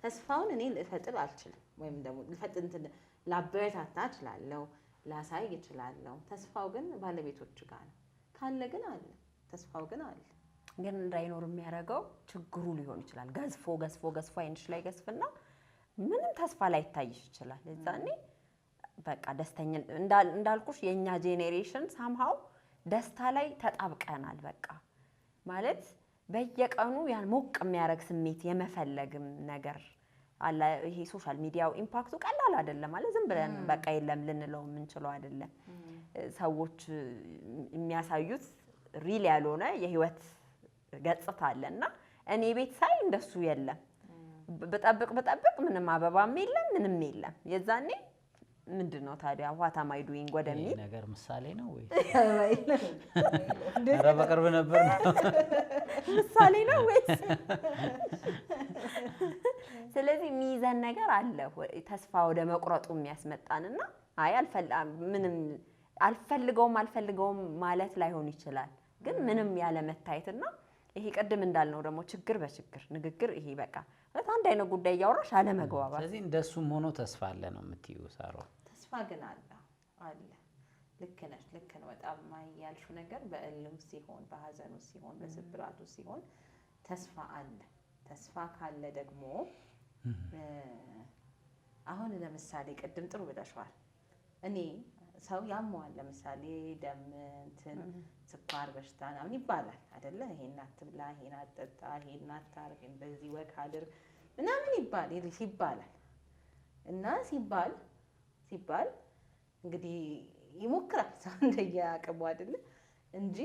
Speaker 2: ተስፋውን እኔ ልፈጥር አልችልም፣ ወይም ደግሞ ልፈጥር እንትን ላበረታታ እችላለሁ፣ ላሳይ እችላለሁ። ተስፋው ግን ባለቤቶቹ ጋር ነው። ካለ ግን አለ፣ ተስፋው ግን አለ።
Speaker 1: ግን እንዳይኖር የሚያደርገው ችግሩ ሊሆን ይችላል። ገዝፎ አይንሽ ላይ ገዝፍና ምንም ተስፋ ላይ ይታይሽ ይችላል። እዛኔ በቃ ደስተኛ እንዳልኩሽ የኛ ጄኔሬሽን ሳምሃው ደስታ ላይ ተጣብቀናል። በቃ ማለት በየቀኑ ያን ሞቅ የሚያደርግ ስሜት የመፈለግም ነገር አለ። ይሄ ሶሻል ሚዲያው ኢምፓክቱ ቀላል አይደለም ማለት ዝም ብለን በቃ የለም ልንለው የምንችለው አይደለም። ሰዎች የሚያሳዩት ሪል ያልሆነ የህይወት ገጽታ አለና እኔ ቤት ሳይ እንደሱ የለም። በጠብቅ ምንም አበባም የለም ምንም የለም። የዛኔ ምንድነው ታዲያ what am I doing ወደሚል
Speaker 3: ነገር ምሳሌ ነው ወይ? ኧረ በቅርብ ነበር ነው
Speaker 1: ምሳሌ ነው ወይስ? ስለዚህ ሚዛን ነገር አለ ተስፋ ወደ መቁረጡ የሚያስመጣንና አይ ምንም አልፈልገውም ማለት ላይሆን ይችላል። ግን ምንም ያለ መታየትና ይሄ ቀደም እንዳልነው ደግሞ ችግር በችግር ንግግር ይሄ በቃ አንድ አይነት ጉዳይ ያወራሽ አለ መግባባት።
Speaker 3: ስለዚህ እንደሱም ሆኖ ተስፋ አለ ነው የምትዩ ሳሮን?
Speaker 2: ተስፋ ግን አለ። ልክ ነሽ፣ ልክ ነው። በጣም ያልሽው ነገር በእልም ሲሆን፣ በሀዘኑ ሲሆን፣ በስብራቱ ሲሆን ተስፋ አለ። ተስፋ ካለ ደግሞ አሁን ለምሳሌ ቅድም ጥሩ ብለሽዋል። እኔ ሰው ያመዋል ለምሳሌ ደም እንትን ስኳር በሽታ ምናምን ይባላል አይደለ? ይሄን አትብላ፣ ይሄን አትጠጣ፣ ይሄን አታርግ፣ በዚህ ወግ አድርግ ምናምን ይባላል እና ሲባል እንግዲህ ይሞክራል ሰው እንደየአቅሙ አይደለ እንጂ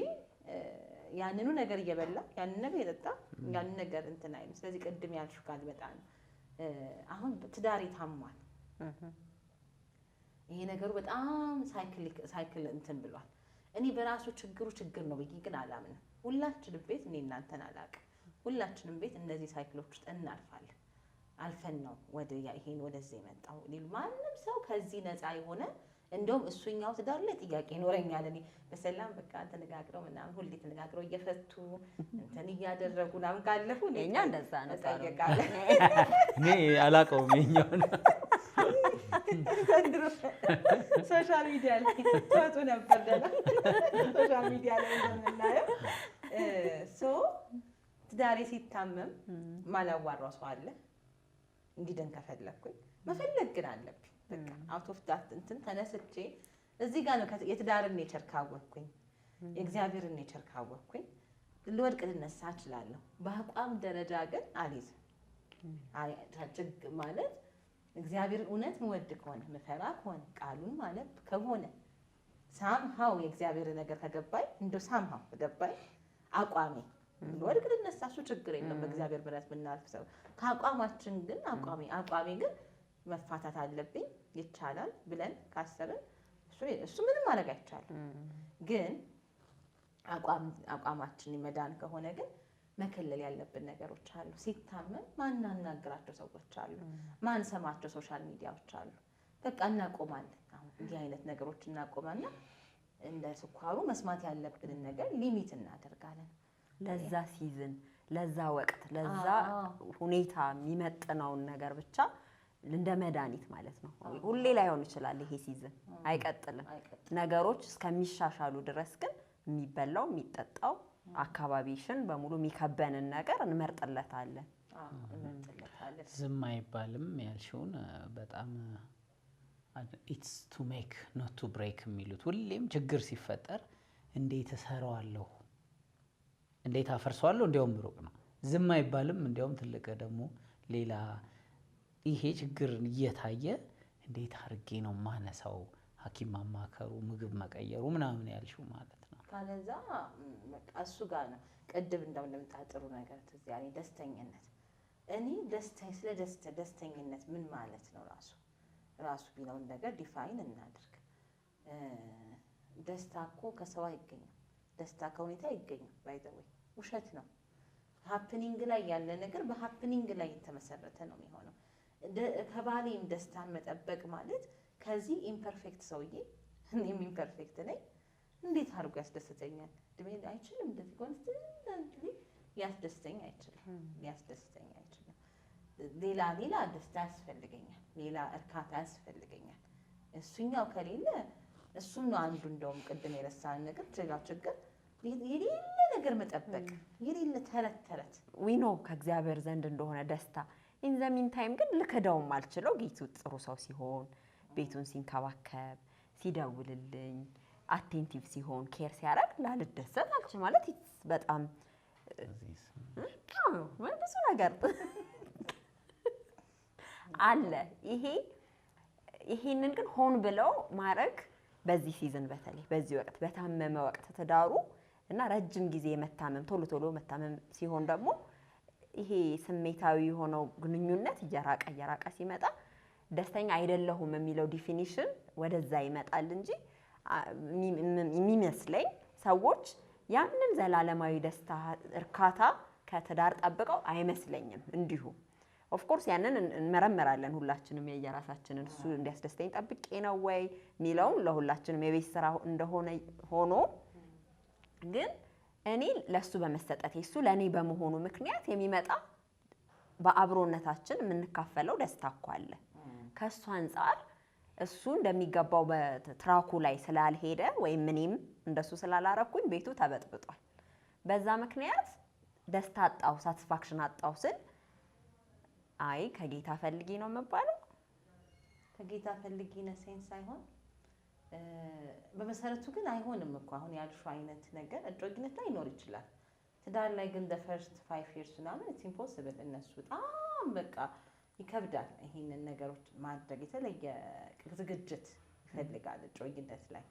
Speaker 2: ያንኑ ነገር እየበላ ያንን ነገር እየጠጣ ያንን ነገር እንትን አይልም። ስለዚህ ቅድም ያልሽው ቃል በጣም አሁን ትዳሬ ታሟል፣ ይሄ ነገሩ በጣም ሳይክል እንትን ብሏል። እኔ በራሱ ችግር ነው ብዬ ግን አላምንም። ሁላችንም ቤት እኔ እናንተን አላውቅም፣ ሁላችንም ቤት እነዚህ ሳይክሎች ውስጥ እናልፋለን። አልፈን ነው ይሄን ወደዚህ የመጣው። ማንም ሰው ከዚህ ነፃ የሆነ እንደውም እሱኛው ትዳር ላይ ጥያቄ ይኖረኛል። እኔ በሰላም በቃ ተነጋግረው ምናምን ሁሌ ተነጋግረው እየፈቱ እንትን እያደረጉ ምናምን ካለፉ
Speaker 1: እኛ እንደዛ ነው
Speaker 3: እኔ አላውቀውም የኛውን
Speaker 2: ዘንድሮ ሶሻል ሚዲያ ላይ ተወጡ ነበር ደህና ሶሻል ሚዲያ ላይ እንደምናየው ትዳሬ ሲታመም ማላዋራው ሰው አለ። እንዲደን ከፈለኩኝ መፈለግ ግን አለብኝ። በቃ አውት ኦፍ ዳት እንትን ተነስቼ እዚህ ጋር ነው የትዳርን ኔቸር ካወቅኩኝ፣ የእግዚአብሔርን ኔቸር ካወቅኩኝ ልወድቅ ልነሳ እችላለሁ። በአቋም ደረጃ ግን አልይዝም። ማለት እግዚአብሔርን እውነት ምወድ ከሆነ ምፈራ ከሆነ ቃሉን ማለት ከሆነ ሳምሃው የእግዚአብሔር ነገር ከገባኝ እንደው ሳምሃው ገባኝ አቋሜ ልወድቅ ልነሳ እሱ ችግር የለም። በእግዚአብሔር ምሕረት የምናልፍ ሰው ከአቋማችን ግን አቋሜ ግን መፋታት አለብኝ ይቻላል ብለን ካሰብን እሱ ምንም ማድረግ አይቻልም። ግን አቋማችን መዳን ከሆነ ግን መከለል ያለብን ነገሮች አሉ። ሲታመም ማናናግራቸው ሰዎች አሉ፣ ማንሰማቸው ሶሻል ሚዲያዎች አሉ። በቃ እናቆማለን። አሁን እንዲህ አይነት ነገሮች እናቆማና እንደ ስኳሩ መስማት ያለብንን ነገር ሊሚት እናደርጋለን።
Speaker 1: ለዛ ሲዝን፣ ለዛ ወቅት፣ ለዛ ሁኔታ የሚመጥነውን ነገር ብቻ እንደ መድኃኒት ማለት ነው። ሁሌ ላይሆን ይችላል ይሄ ሲዝን፣ አይቀጥልም። ነገሮች እስከሚሻሻሉ ድረስ ግን የሚበላው የሚጠጣው አካባቢሽን በሙሉ የሚከበንን ነገር እንመርጥለታለን።
Speaker 3: ዝም አይባልም ያልሽውን በጣም ኢትስ ቱ ሜክ ኖት ቱ ብሬክ የሚሉት ሁሌም ችግር ሲፈጠር እንዴት እሰራዋለሁ፣ እንዴት አፈርሰዋለሁ እንዲያውም ሩቅ ነው። ዝም አይባልም እንዲያውም ትልቅ ደግሞ ሌላ ይሄ ችግር እየታየ እንዴት አድርጌ ነው ማነሳው፣ ሐኪም ማማከሩ፣ ምግብ መቀየሩ ምናምን ያልሽው ማለት ነው።
Speaker 2: ካለዛ በቃ እሱ ጋር ነው። ቅድም እንደምንምጣ ጥሩ ነገር ትዝ ያለኝ ደስተኝነት። እኔ ስለ ደስተኝነት ምን ማለት ነው ራሱ ቢለውን ነገር ዲፋይን እናድርግ። ደስታ እኮ ከሰው አይገኝም። ደስታ ከሁኔታ አይገኝም። ባይ ዘ ወይ ውሸት ነው። ሃፕኒንግ ላይ ያለ ነገር በሃፕኒንግ ላይ የተመሰረተ ነው የሚሆነው። ከባሌም ደስታን መጠበቅ ማለት ከዚህ ኢምፐርፌክት ሰውዬ እኔም ኢምፐርፌክት ነኝ እንዴት አድርጎ ያስደስተኛል? ድሜ አይችልም እንደዚህ ኮንስታንት ያስደስተኝ አይችልም። ሌላ ደስታ ያስፈልገኛል፣ ሌላ እርካታ ያስፈልገኛል። እሱኛው ከሌለ እሱም ነው አንዱ እንደውም ቅድም የረሳን ነገር ችግር የሌለ ነገር መጠበቅ፣ የሌለ ተረት
Speaker 1: ዊኖ ከእግዚአብሔር ዘንድ እንደሆነ ደስታ ኢን ዘ ሚን ታይም ግን ልክደውም አልችለው። ጌቱ ጥሩ ሰው ሲሆን፣ ቤቱን ሲንከባከብ፣ ሲደውልልኝ፣ አቴንቲቭ ሲሆን፣ ኬር ሲያደርግ ላልደሰት አልች ማለት በጣም ብዙ ነገር አለ። ይሄንን ግን ሆን ብለው ማድረግ በዚህ ሲዝን በተለይ በዚህ ወቅት በታመመ ወቅት ትዳሩ እና ረጅም ጊዜ ቶሎ መታመም ሲሆን ደግሞ ይሄ ስሜታዊ የሆነው ግንኙነት እየራቀ ሲመጣ ደስተኛ አይደለሁም የሚለው ዲፊኒሽን ወደዛ ይመጣል እንጂ የሚመስለኝ ሰዎች ያንን ዘላለማዊ ደስታ እርካታ ከትዳር ጠብቀው አይመስለኝም። እንዲሁ ኦፍኮርስ ያንን እንመረምራለን ሁላችንም የየራሳችንን እሱ እንዲያስደስተኝ ጠብቄ ነው ወይ የሚለውን ለሁላችንም የቤት ስራ እንደሆነ ሆኖ ግን እኔ ለሱ በመሰጠቴ እሱ ለኔ በመሆኑ ምክንያት የሚመጣ በአብሮነታችን የምንካፈለው ደስታ እኮ አለ። ከሱ አንፃር እሱ እንደሚገባው በትራኩ ላይ ስላልሄደ ወይም እኔም እንደሱ ስላላረኩኝ ቤቱ ተበጥብጧል። በዛ ምክንያት ደስታ አጣው፣ ሳቲስፋክሽን አጣው ስል አይ ከጌታ ፈልጊ ነው የምባለው።
Speaker 2: ከጌታ ፈልጊ ነሰኝ ሳይሆን በመሰረቱ ግን አይሆንም እኮ አሁን ያልሽው አይነት ነገር እጮኝነት ላይ ይኖር ይችላል። ትዳር ላይ ግን the first 5 years ምናምን it's impossible። እነሱ በጣም በቃ ይከብዳል ይሄንን ነገሮች ማድረግ። የተለየ ዝግጅት ይፈልጋል እጮኝነት ላይ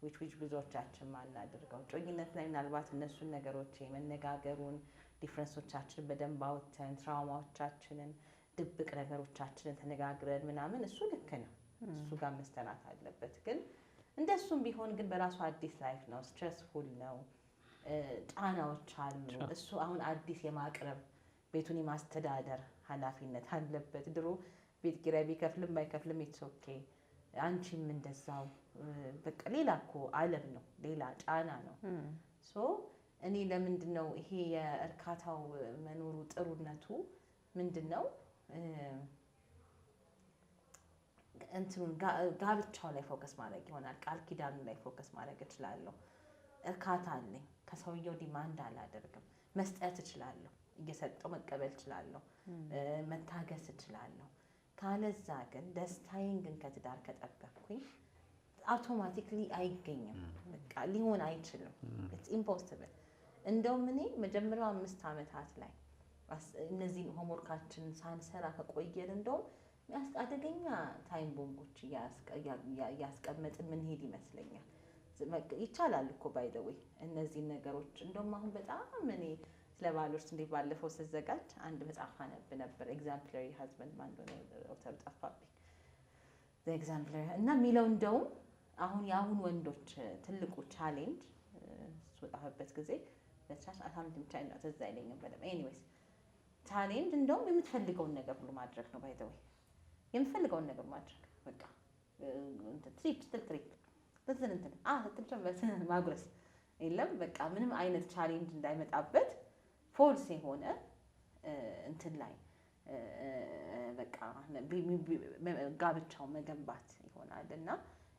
Speaker 2: which ብዙዎቻችን ማናደርገው። እጮኝነት ላይ ምናልባት እነሱን ነገሮች የመነጋገሩን ዲፍረንሶቻችንን በደንብ አውጥተን ትራውማዎቻችንን ድብቅ ነገሮቻችንን ተነጋግረን ምናምን እሱ ልክ ነው። እሱ ጋር መስተናት አለበት። ግን እንደሱም ቢሆን ግን በራሱ አዲስ ላይፍ ነው፣ ስትሬስፉል ነው፣ ጫናዎች አሉ። እሱ አሁን አዲስ የማቅረብ ቤቱን የማስተዳደር ኃላፊነት አለበት። ድሮ ቤት ኪራይ ቢከፍልም ባይከፍልም ኢትስ ኦኬ፣ አንቺም እንደዛው በቃ ሌላ እኮ ዓለም ነው፣ ሌላ ጫና ነው። ሶ እኔ ለምንድን ነው ይሄ የእርካታው መኖሩ ጥሩነቱ ምንድን ነው? እንትኑን ጋብቻው ላይ ፎከስ ማድረግ ይሆናል። ቃል ኪዳኑ ላይ ፎከስ ማድረግ እችላለሁ። እርካታ አለኝ። ከሰውየው ዲማንድ አላደርግም። መስጠት እችላለሁ። እየሰጠው መቀበል እችላለሁ። መታገስ እችላለሁ። ካለዛ ግን ደስታዬን ግን ከትዳር ከጠበቅኩኝ አውቶማቲክሊ አይገኝም። በቃ ሊሆን አይችልም። ኢትስ ኢምፖሲብል። እንደውም እኔ መጀመሪያው 5 ዓመታት ላይ እነዚህን ሆምወርካችንን ሳንሰራ ከቆየን እንደውም አደገኛ ታይም ቦምቦች እያስቀመጥን ምንሄድ ይመስለኛል። ይቻላል እኮ ባይ ዘ ዌይ እነዚህን ነገሮች እንደውም አሁን በጣም እኔ ስለ ባሎች እንዴት ባለፈው ስዘጋጅ አንድ መጽሐፍ አነብ ነበር። ኤግዛምፕለሪ ሀዝበንድ ማን እንደሆነ ኦተሩ ጠፋብኝ። ኤግዛምፕለሪ እና የሚለው እንደውም አሁን የአሁን ወንዶች ትልቁ ቻሌንጅ እሱ ጣፈበት ጊዜ ለቻሳምንት ብቻ ነው ተዛ አይለኝም በደም ኤኒዌይስ ቻሌንጅ እንደውም የምትፈልገውን ነገር ሁሉ ማድረግ ነው። ባይ ዘ ወይ የምትፈልገውን ነገር ማድረግ በቃ ትሪፕ ማጉረስ የለም በቃ ምንም አይነት ቻሌንጅ እንዳይመጣበት ፎልስ የሆነ እንትን ላይ በቃ ጋብቻው መገንባት ይሆናል እና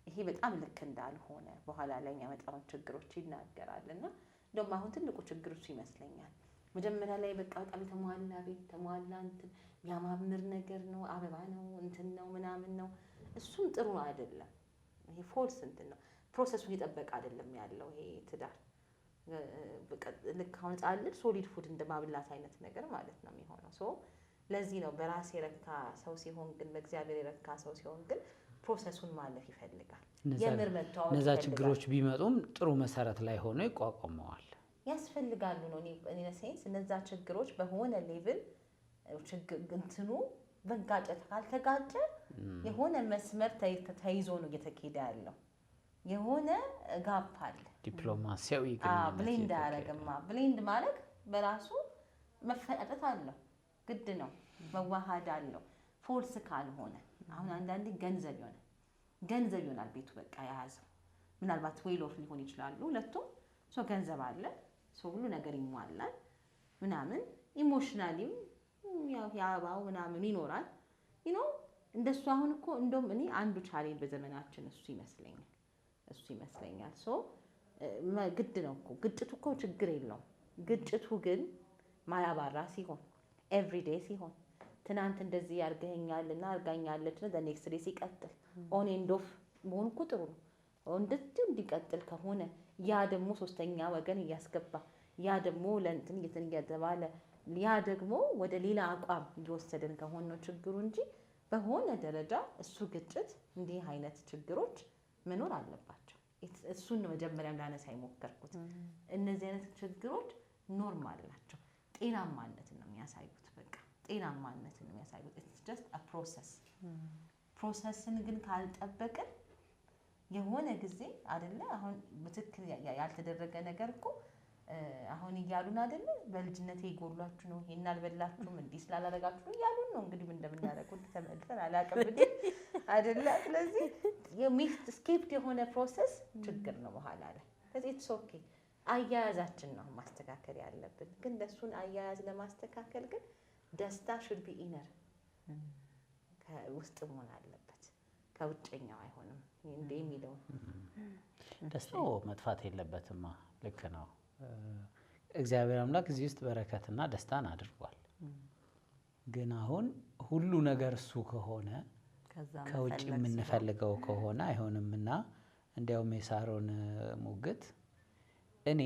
Speaker 2: ይሄ በጣም ልክ እንዳልሆነ በኋላ ላይ የሚያመጣውን ችግሮች ይናገራል። እና እንደውም አሁን ትልቁ ችግር እሱ ይመስለኛል። መጀመሪያ ላይ በቃ በጣም የተሟላ ቤት ተሟላ እንትን የሚያማምር ነገር ነው፣ አበባ ነው፣ እንትን ነው፣ ምናምን ነው። እሱም ጥሩ አይደለም። ይሄ ፎልስ እንትን ነው። ፕሮሰሱን እየጠበቀ አይደለም ያለው ይሄ ትዳር። ልክ አሁን ሕፃን ልጅ ሶሊድ ፉድ እንደማብላት አይነት ነገር ማለት ነው የሚሆነው። ሶ ለዚህ ነው በራስ የረካ ሰው ሲሆን ግን በእግዚአብሔር የረካ ሰው ሲሆን ግን ፕሮሰሱን ማለፍ ይፈልጋል። የምር መተዋወቅ
Speaker 3: እነዛ ችግሮች ቢመጡም ጥሩ መሰረት ላይ ሆኖ ይቋቋመዋል
Speaker 2: ያስፈልጋሉ ነው። እኔ ሴንስ እነዛ ችግሮች በሆነ ሌቭል እንትኑ መጋጨት ካልተጋጨ የሆነ መስመር ተይዞ ነው እየተኬደ ያለው። የሆነ ጋፕ አለ።
Speaker 3: ዲፕሎማሲያዊ ግንኙነት
Speaker 2: ብሌንድ አያደርግማ። ብሌንድ ማለት በራሱ መፈጣጠት አለው፣ ግድ ነው፣ መዋሃድ አለው። ፎልስ ካልሆነ አሁን አንዳንዴ ገንዘብ ይሆናል ቤቱ በቃ የያዘው ምናልባት ዌል ኦፍ ሊሆን ይችላሉ ሁለቱም። ሶ ገንዘብ አለ፣ ሶ ሁሉ ነገር ይሟላል ምናምን። ኢሞሽናሊም ያው ያባው ምናምን ይኖራል እንደሱ። አሁን እኮ እንደውም እኔ አንዱ ቻሌንጅ በዘመናችን እሱ ይመስለኛል። ሶ ግድ ነው እኮ ግጭቱ እኮ ችግር የለውም። ግጭቱ ግን ማያባራ ሲሆን ኤቭሪዴይ ሲሆን ትናንት እንደዚህ ያርገኛልና አርጋኛለች ነው ኔክስት ዴይ ሲቀጥል ኦን ኤንድ ኦፍ መሆን እኮ ጥሩ ነው። እንደዚህ እንዲቀጥል ከሆነ ያ ደግሞ ሶስተኛ ወገን እያስገባ ያ ደግሞ ለእንትን እየተባለ ያ ደግሞ ወደ ሌላ አቋም እየወሰደን ከሆነ ነው ችግሩ እንጂ በሆነ ደረጃ እሱ ግጭት እንዲህ አይነት ችግሮች መኖር አለባቸው። እሱን ነው መጀመሪያም ላነሳ የሞከርኩት። እነዚህ አይነት ችግሮች ኖርማል ናቸው። ጤናማነትን ነው የሚያሳዩት። በቃ ጤናማነትን ነው የሚያሳዩት። ኢትስ ጀስት አ ፕሮሰስ። ፕሮሰስን ግን ካልጠበቅን የሆነ ጊዜ አይደለ አሁን በትክክል ያልተደረገ ነገር እኮ አሁን እያሉን አይደለ በልጅነቴ ይጎሏችሁ ነው ይሄን አልበላችሁም እንዲህ ስላላረጋችሁ ነው እያሉን ነው። እንግዲህ ምን እንደምናደርገው ተመልሰን አላውቅም አይደለ። ስለዚህ የሚስት ስኬፕድ የሆነ ፕሮሰስ ችግር ነው በኋላ ላይ። ስለዚህ ኢትስ ኦኬ። አያያዛችን ነው ማስተካከል ያለብን። ግን ለሱን አያያዝ ለማስተካከል ግን ደስታ should be inner ከውስጥ መሆን አለበት፣ ከውጭኛው አይሆንም። እንዴ የሚለው
Speaker 3: ደስታው መጥፋት የለበትም። ልክ ነው። እግዚአብሔር አምላክ እዚህ ውስጥ በረከትና ደስታን አድርጓል። ግን አሁን ሁሉ ነገር እሱ ከሆነ ከውጭ የምንፈልገው ከሆነ አይሆንምና እንዲያውም የሳሮን ሙግት እኔ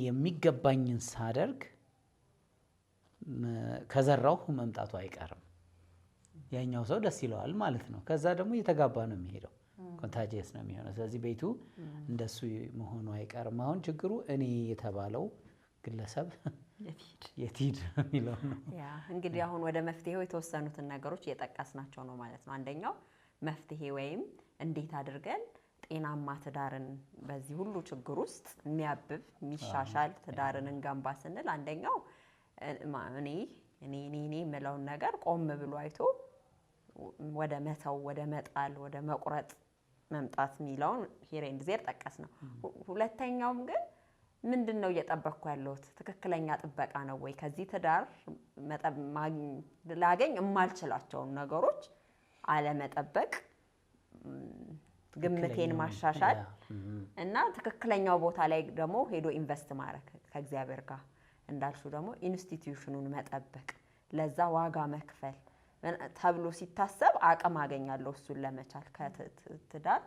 Speaker 3: የሚገባኝን ሳደርግ ከዘራው መምጣቱ አይቀርም። ያኛው ሰው ደስ ይለዋል ማለት ነው። ከዛ ደግሞ እየተጋባ ነው የሚሄደው፣ ኮንታጂየስ ነው የሚሆነው። ስለዚህ ቤቱ እንደሱ መሆኑ አይቀርም። አሁን ችግሩ እኔ የተባለው ግለሰብ የትሂድ የሚለው ነው።
Speaker 1: ያ እንግዲህ አሁን ወደ መፍትሄው የተወሰኑትን ነገሮች እየጠቀስናቸው ነው ማለት ነው። አንደኛው መፍትሄ ወይም እንዴት አድርገን ጤናማ ትዳርን በዚህ ሁሉ ችግር ውስጥ የሚያብብ የሚሻሻል ትዳርን እንገንባ ስንል አንደኛው እኔ የምለውን ነገር ቆም ብሎ አይቶ ወደ መተው፣ ወደ መጣል፣ ወደ መቁረጥ መምጣት የሚለውን ሂር ኤንድ ዜር ጠቀስ ነው። ሁለተኛውም ግን ምንድን ነው እየጠበቅኩ ያለሁት? ትክክለኛ ጥበቃ ነው ወይ? ከዚህ ትዳር ላገኝ የማልችላቸውን ነገሮች አለመጠበቅ፣ ግምቴን ማሻሻል እና ትክክለኛው ቦታ ላይ ደግሞ ሄዶ ኢንቨስት ማድረግ ከእግዚአብሔር ጋር እንዳልሹ ደግሞ ኢንስቲትዩሽኑን መጠበቅ፣ ለዛ ዋጋ መክፈል ተብሎ ሲታሰብ አቅም አገኛለሁ እሱን ለመቻል። ከትዳር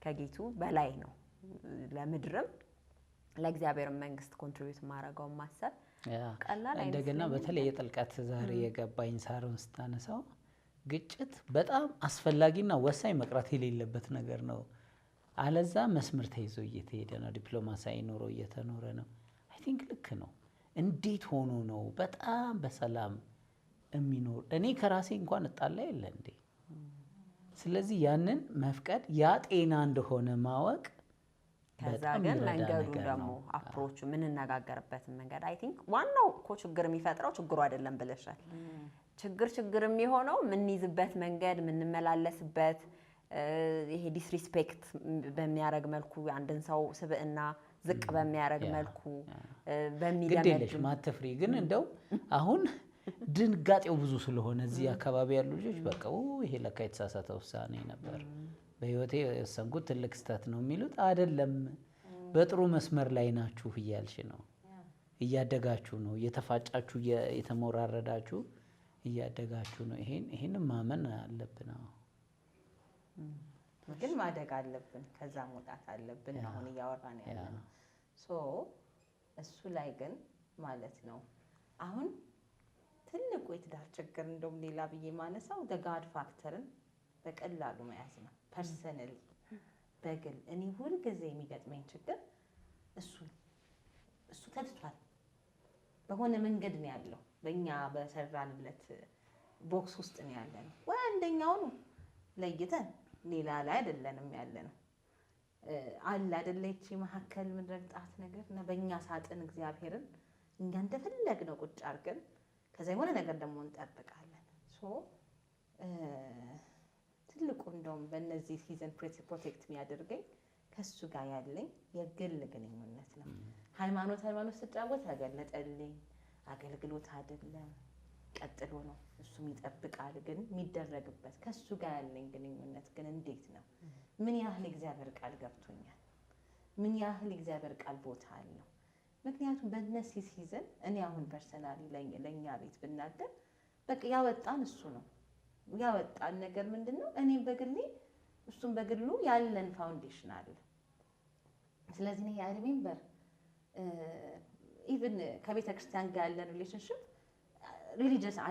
Speaker 1: ከጌቱ በላይ ነው። ለምድርም ለእግዚአብሔር መንግስት ኮንትሪቢዩት ማድረገውን ማሰብ ቀላል አይደለም።
Speaker 3: እንደገና በተለይ የጥልቀት ዛሬ የገባኝ ሳሮን ስታነሳው ግጭት በጣም አስፈላጊና ወሳኝ መቅረት የሌለበት ነገር ነው። አለዛ መስመር ተይዞ እየተሄደ ነው። ዲፕሎማሲያዊ ኑሮ እየተኖረ ነው። አይ ቲንክ ልክ ነው። እንዴት ሆኖ ነው በጣም በሰላም የሚኖር? እኔ ከራሴ እንኳን እጣላ የለ እንዴ? ስለዚህ ያንን መፍቀድ ያ ጤና እንደሆነ ማወቅ
Speaker 1: ከዛ ግን መንገዱ ደግሞ አፕሮቹ የምንነጋገርበትን መንገድ አይ ቲንክ ዋናው እኮ ችግር የሚፈጥረው ችግሩ አይደለም ብለሻል። ችግር የሚሆነው የምንይዝበት መንገድ የምንመላለስበት ይሄ ዲስሪስፔክት በሚያደርግ መልኩ አንድን ሰው ስብዕና ዝቅ በሚያደርግ መልኩ
Speaker 3: ግዴለሽ ማትፍሪ ግን እንደው አሁን ድንጋጤው ብዙ ስለሆነ እዚህ አካባቢ ያሉ ልጆች በቃ ይሄ ለካ የተሳሳተ ውሳኔ ነበር በህይወቴ የወሰንኩት ትልቅ ስህተት ነው የሚሉት አይደለም። በጥሩ መስመር ላይ ናችሁ እያልሽ ነው፣ እያደጋችሁ ነው፣ እየተፋጫችሁ የተሞራረዳችሁ እያደጋችሁ ነው። ይሄን ማመን አለብን።
Speaker 2: ግን ማደግ አለብን፣ ከዛ መውጣት አለብን። አሁን እያወራን ያለነው እሱ ላይ ግን ማለት ነው። አሁን ትልቁ የትዳር ችግር እንደውም ሌላ ብዬ ማነሳው ጋድ ፋክተርን በቀላሉ መያዝ ነው። ፐርሰናሊ በግል እኔ ሁል ጊዜ የሚገጥመኝ ችግር እሱ ተትቷል። በሆነ መንገድ ነው ያለው፣ በእኛ በሰራንለት ቦክስ ውስጥ ነው ያለ ነው። ወይ አንደኛውን ለይተን ሌላ ላይ አይደለንም ያለ ነው አለ አይደለ? ይቺ መሀከል ምንረግጣት ነገር እና በእኛ ሳጥን እግዚአብሔርን እኛ እንደፈለግነው ቁጭ አድርገን ከዛ የሆነ ነገር ደግሞ እንጠብቃለን። ትልቁ እንደውም በእነዚህ ሲዝን ፕሮቴክት የሚያደርገኝ ከሱ ጋር ያለኝ የግል ግንኙነት ነው። ሃይማኖት ስጫወት ተገለጠልኝ፣ አገልግሎት አይደለም ቀጥሎ ነው እሱም ይጠብቃል። ግን የሚደረግበት ከሱ ጋር ያለኝ ግንኙነት ግን እንዴት ነው? ምን ያህል እግዚአብሔር ቃል ገብቶኛል? ምን ያህል እግዚአብሔር ቃል ቦታ አለው? ምክንያቱም በእነዚህ ሲዝን እኔ አሁን ፐርሰናሊ ለእኛ ቤት ብናገር በቃ ያወጣን እሱ ነው። ያወጣን ነገር ምንድን ነው? እኔም በግሌ እሱም በግሉ ያለን ፋውንዴሽን አለ። ስለዚህ እኔ ሪሜምበር ኢቭን ከቤተ ክርስቲያን ጋር ያለን ሪሌሽንሽፕ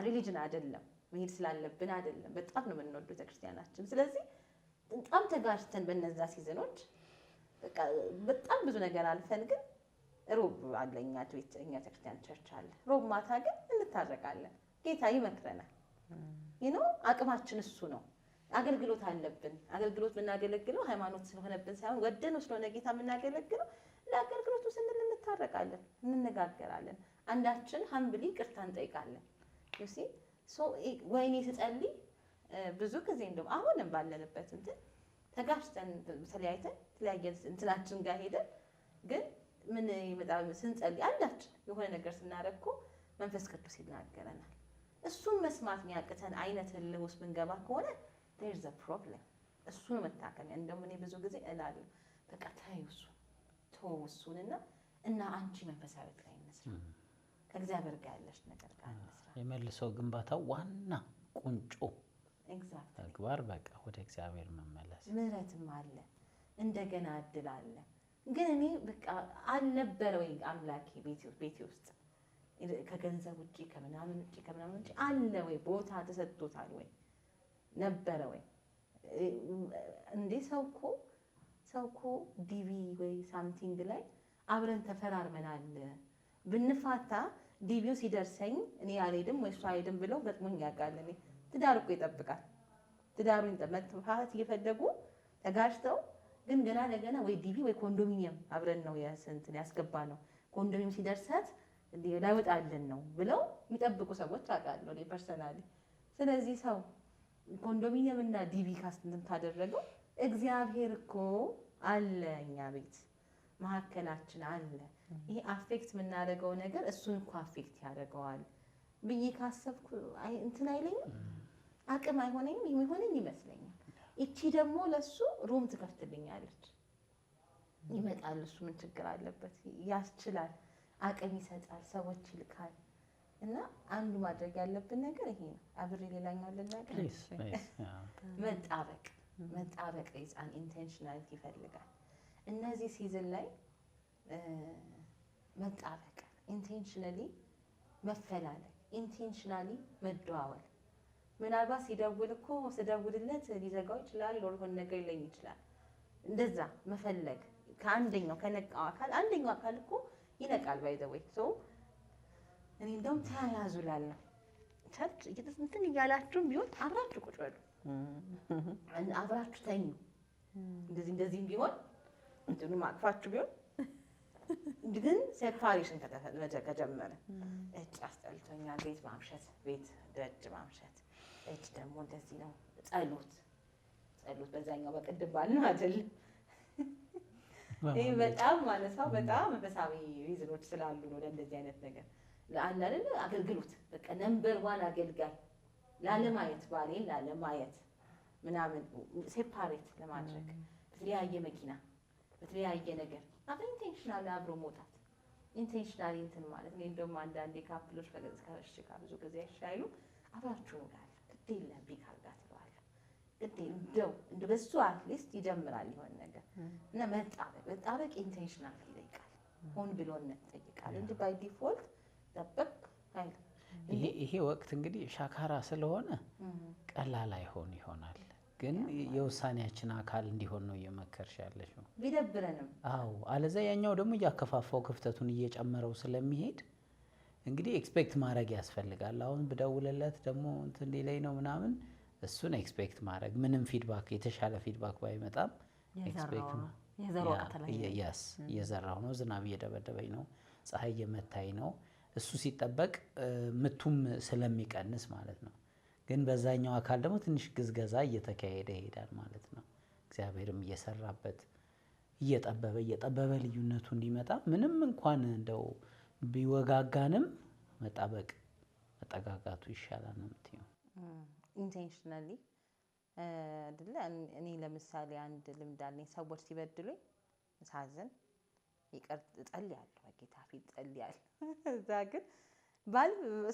Speaker 2: ሪሊጅን አይደለም፣ መሄድ ስላለብን አይደለም። በጣም ነው የምንወደው ቤተክርስቲያናችን። ስለዚህ በጣም ተጋጭተን በነዛ ሲዝኖች በጣም ብዙ ነገር አልፈን ግን ሮብ አለ እኛ ቤተክርስቲያን ቸርች አለ። ሮብ ማታ ግን እንታረቃለን። ጌታ ይመክረናል። አቅማችን እሱ ነው። አገልግሎት አለብን። አገልግሎት የምናገለግለው ሃይማኖት ስለሆነብን ሳይሆን ወደን ስለሆነ ጌታ የምናገለግለው ለአገልግሎቱ ስንል እንታረቃለን፣ እንነጋገራለን። አንዳችን ሀምብሊ ይቅርታ እንጠይቃለን። ዩሲ ወይኔ ስጸልይ ብዙ ጊዜ እንደውም አሁንም ባለንበት ተጋጭተን ተለያይተን ተለያየን እንትናችን ጋር ሄደን ግን ምን ይመጣ ስንጸልይ አንዳችን የሆነ ነገር ስናደርግ እኮ መንፈስ ቅዱስ ይናገረናል። እሱን መስማት የሚያቅተን አይነት ህልህ ውስጥ ምንገባ ከሆነ there is a problem። እሱን መታከሚያ እንደውም እኔ ብዙ ጊዜ እላለሁ በቃ ተው እሱንና አንቺ መንፈሳዊ ላይ እንስራ፣ ከእግዚአብሔር ጋር ያለሽ ነገር ጋር እንስራ።
Speaker 3: የመልሶ ግንባታው ዋና ቁንጮ
Speaker 2: ኤግዛክት
Speaker 3: ተግባር በቃ ወደ እግዚአብሔር መመለስ።
Speaker 2: ምህረትም አለ፣ እንደገና እድል አለ። ግን እኔ በቃ አልነበረ ወይ አምላኬ ቤቴ ውስጥ ከገንዘብ ውጪ ከምናምን ውጪ አለ ወይ ቦታ ተሰጥቶታል ወይ ነበረ ወይ እንዴ? ሰው እኮ ዲቪ ወይ ሳምቲንግ ላይ አብረን ተፈራርመናል። ብንፋታ ዲቪው ሲደርሰኝ እኔ አልሄድም ወይ እሱ አይሄድም ብለው ገጥሞኝ ያውቃል። እኔ ትዳር እኮ ይጠብቃል። ትዳሩን መፋታት እየፈለጉ ተጋጭተው ግን ገና ለገና ወይ ዲቪ ወይ ኮንዶሚኒየም አብረን ነው እንትን ያስገባ ነው ኮንዶሚኒየም ሲደርሳት ላይወጣልን ነው ብለው የሚጠብቁ ሰዎች አውቃለሁ እኔ ፐርሰናሊ። ስለዚህ ሰው ኮንዶሚኒየም እና ዲቪ ካስትን ታደረገው እግዚአብሔር እኮ አለ እኛ ቤት መሀከላችን አለ። ይሄ አፌክት የምናደርገው ነገር እሱን እኮ አፌክት ያደርገዋል ብዬ ካሰብኩ እንትን አይለኝም፣ አቅም አይሆነኝም፣ የሚሆነኝ ይመስለኛል። እቺ ደግሞ ለሱ ሩም ትከፍትልኛለች። ይመጣል፣ እሱ ምን ችግር አለበት? ያስችላል፣ አቅም ይሰጣል፣ ሰዎች ይልካል። እና አንዱ ማድረግ ያለብን ነገር ይሄ ነው። አብሬ ሌላኛው ልናገር፣ መጣበቅ የህፃን ኢንቴንሽናሊቲ ይፈልጋል። እነዚህ ሲዝን ላይ መጣበቅ፣ ኢንቴንሽናሊ መፈላለግ፣ ኢንቴንሽናሊ መደዋወል። ምናልባት ሲደውል እኮ ስደውልለት ሊዘጋው ይችላል፣ ሆነ ነገር ይለኝ ይችላል። እንደዛ መፈለግ ከአንደኛው ከነቃው አካል አንደኛው አካል እኮ ይነቃል። ባይ ዘ ወይ እኔ እንደውም ተያያዙ እላለሁ። ቸርች እንትን እያላችሁም ቢሆን አብራችሁ ቁጭ በሉ፣ አብራችሁ ተኙ። እንደዚህም ቢሆን እንትኑም አቅፋችሁ ቢሆን ግን ሴፓሬሽን ከጀመረ እጭ አስጠልቶኛል፣ ቤት ማምሸት፣ ቤት ደጅ ማምሸት፣ እጭ ደግሞ እንደዚህ ነው። ጸሎት በዛኛው በቅድም ባልነው አይደል? ይህ በጣም ማነሳው በጣም መንፈሳዊ ሪዝኖች ስላሉ ነው ለእንደዚህ አይነት ነገር። ለአንዳንድ አገልግሎት በቃ ነምበር ዋን አገልጋይ ላለማየት፣ ባሌን ላለማየት ምናምን ሴፓሬት ለማድረግ በተለያየ መኪና በተለያየ ነገር ኢንቴንሽናል አብሮ መውጣት ኢንቴንሽናል እንትን ማለት ነው። እንደውም አንዳንዴ ካፕሎች ከእሺ ብዙ ጊዜ አይሻይሉ አብራችሁ ነው ግድ የለም ቢክ አድርጋት እለዋለሁ። ግድ እንደው በሱ አትሊስት ይጀምራል የሆነ ነገር እና መጣበቅ ኢንቴንሽናል ይጠይቃል፣ ሆን ብሎነት ይጠይቃል እንጂ ባይ ዲፎልት ጠበቅ አይደል።
Speaker 3: ይሄ ወቅት እንግዲህ ሻካራ ስለሆነ ቀላል አይሆን ይሆናል፣ ግን የውሳኔያችን አካል እንዲሆን ነው እየመከርሽ ያለሽው።
Speaker 2: ቢደብረንም
Speaker 3: አዎ፣ አለዛ ያኛው ደግሞ እያከፋፋው ክፍተቱን እየጨመረው ስለሚሄድ እንግዲህ ኤክስፔክት ማድረግ ያስፈልጋል። አሁን ብደውልለት ደግሞ እንትን ሊለኝ ነው ምናምን፣ እሱን ኤክስፔክት ማድረግ ምንም ፊድባክ የተሻለ ፊድባክ ባይመጣም ኤክስፔክት እየዘራው ነው፣ ዝናብ እየደበደበኝ ነው፣ ፀሐይ እየመታኝ ነው። እሱ ሲጠበቅ ምቱም ስለሚቀንስ ማለት ነው። ግን በዛኛው አካል ደግሞ ትንሽ ግዝገዛ እየተካሄደ ይሄዳል ማለት ነው። እግዚአብሔርም እየሰራበት እየጠበበ ልዩነቱ እንዲመጣ ምንም እንኳን እንደው ቢወጋጋንም መጠጋጋቱ ይሻላል ነው የምትይው።
Speaker 2: ኢንቴንሽናሊ አይደለ? እኔ ለምሳሌ አንድ ልምድ አለኝ። ሰዎች ሲበድሉኝ ሳዝን እጸልያለሁ፣ በጌታ ፊት እጸልያለሁ። እዛ ግን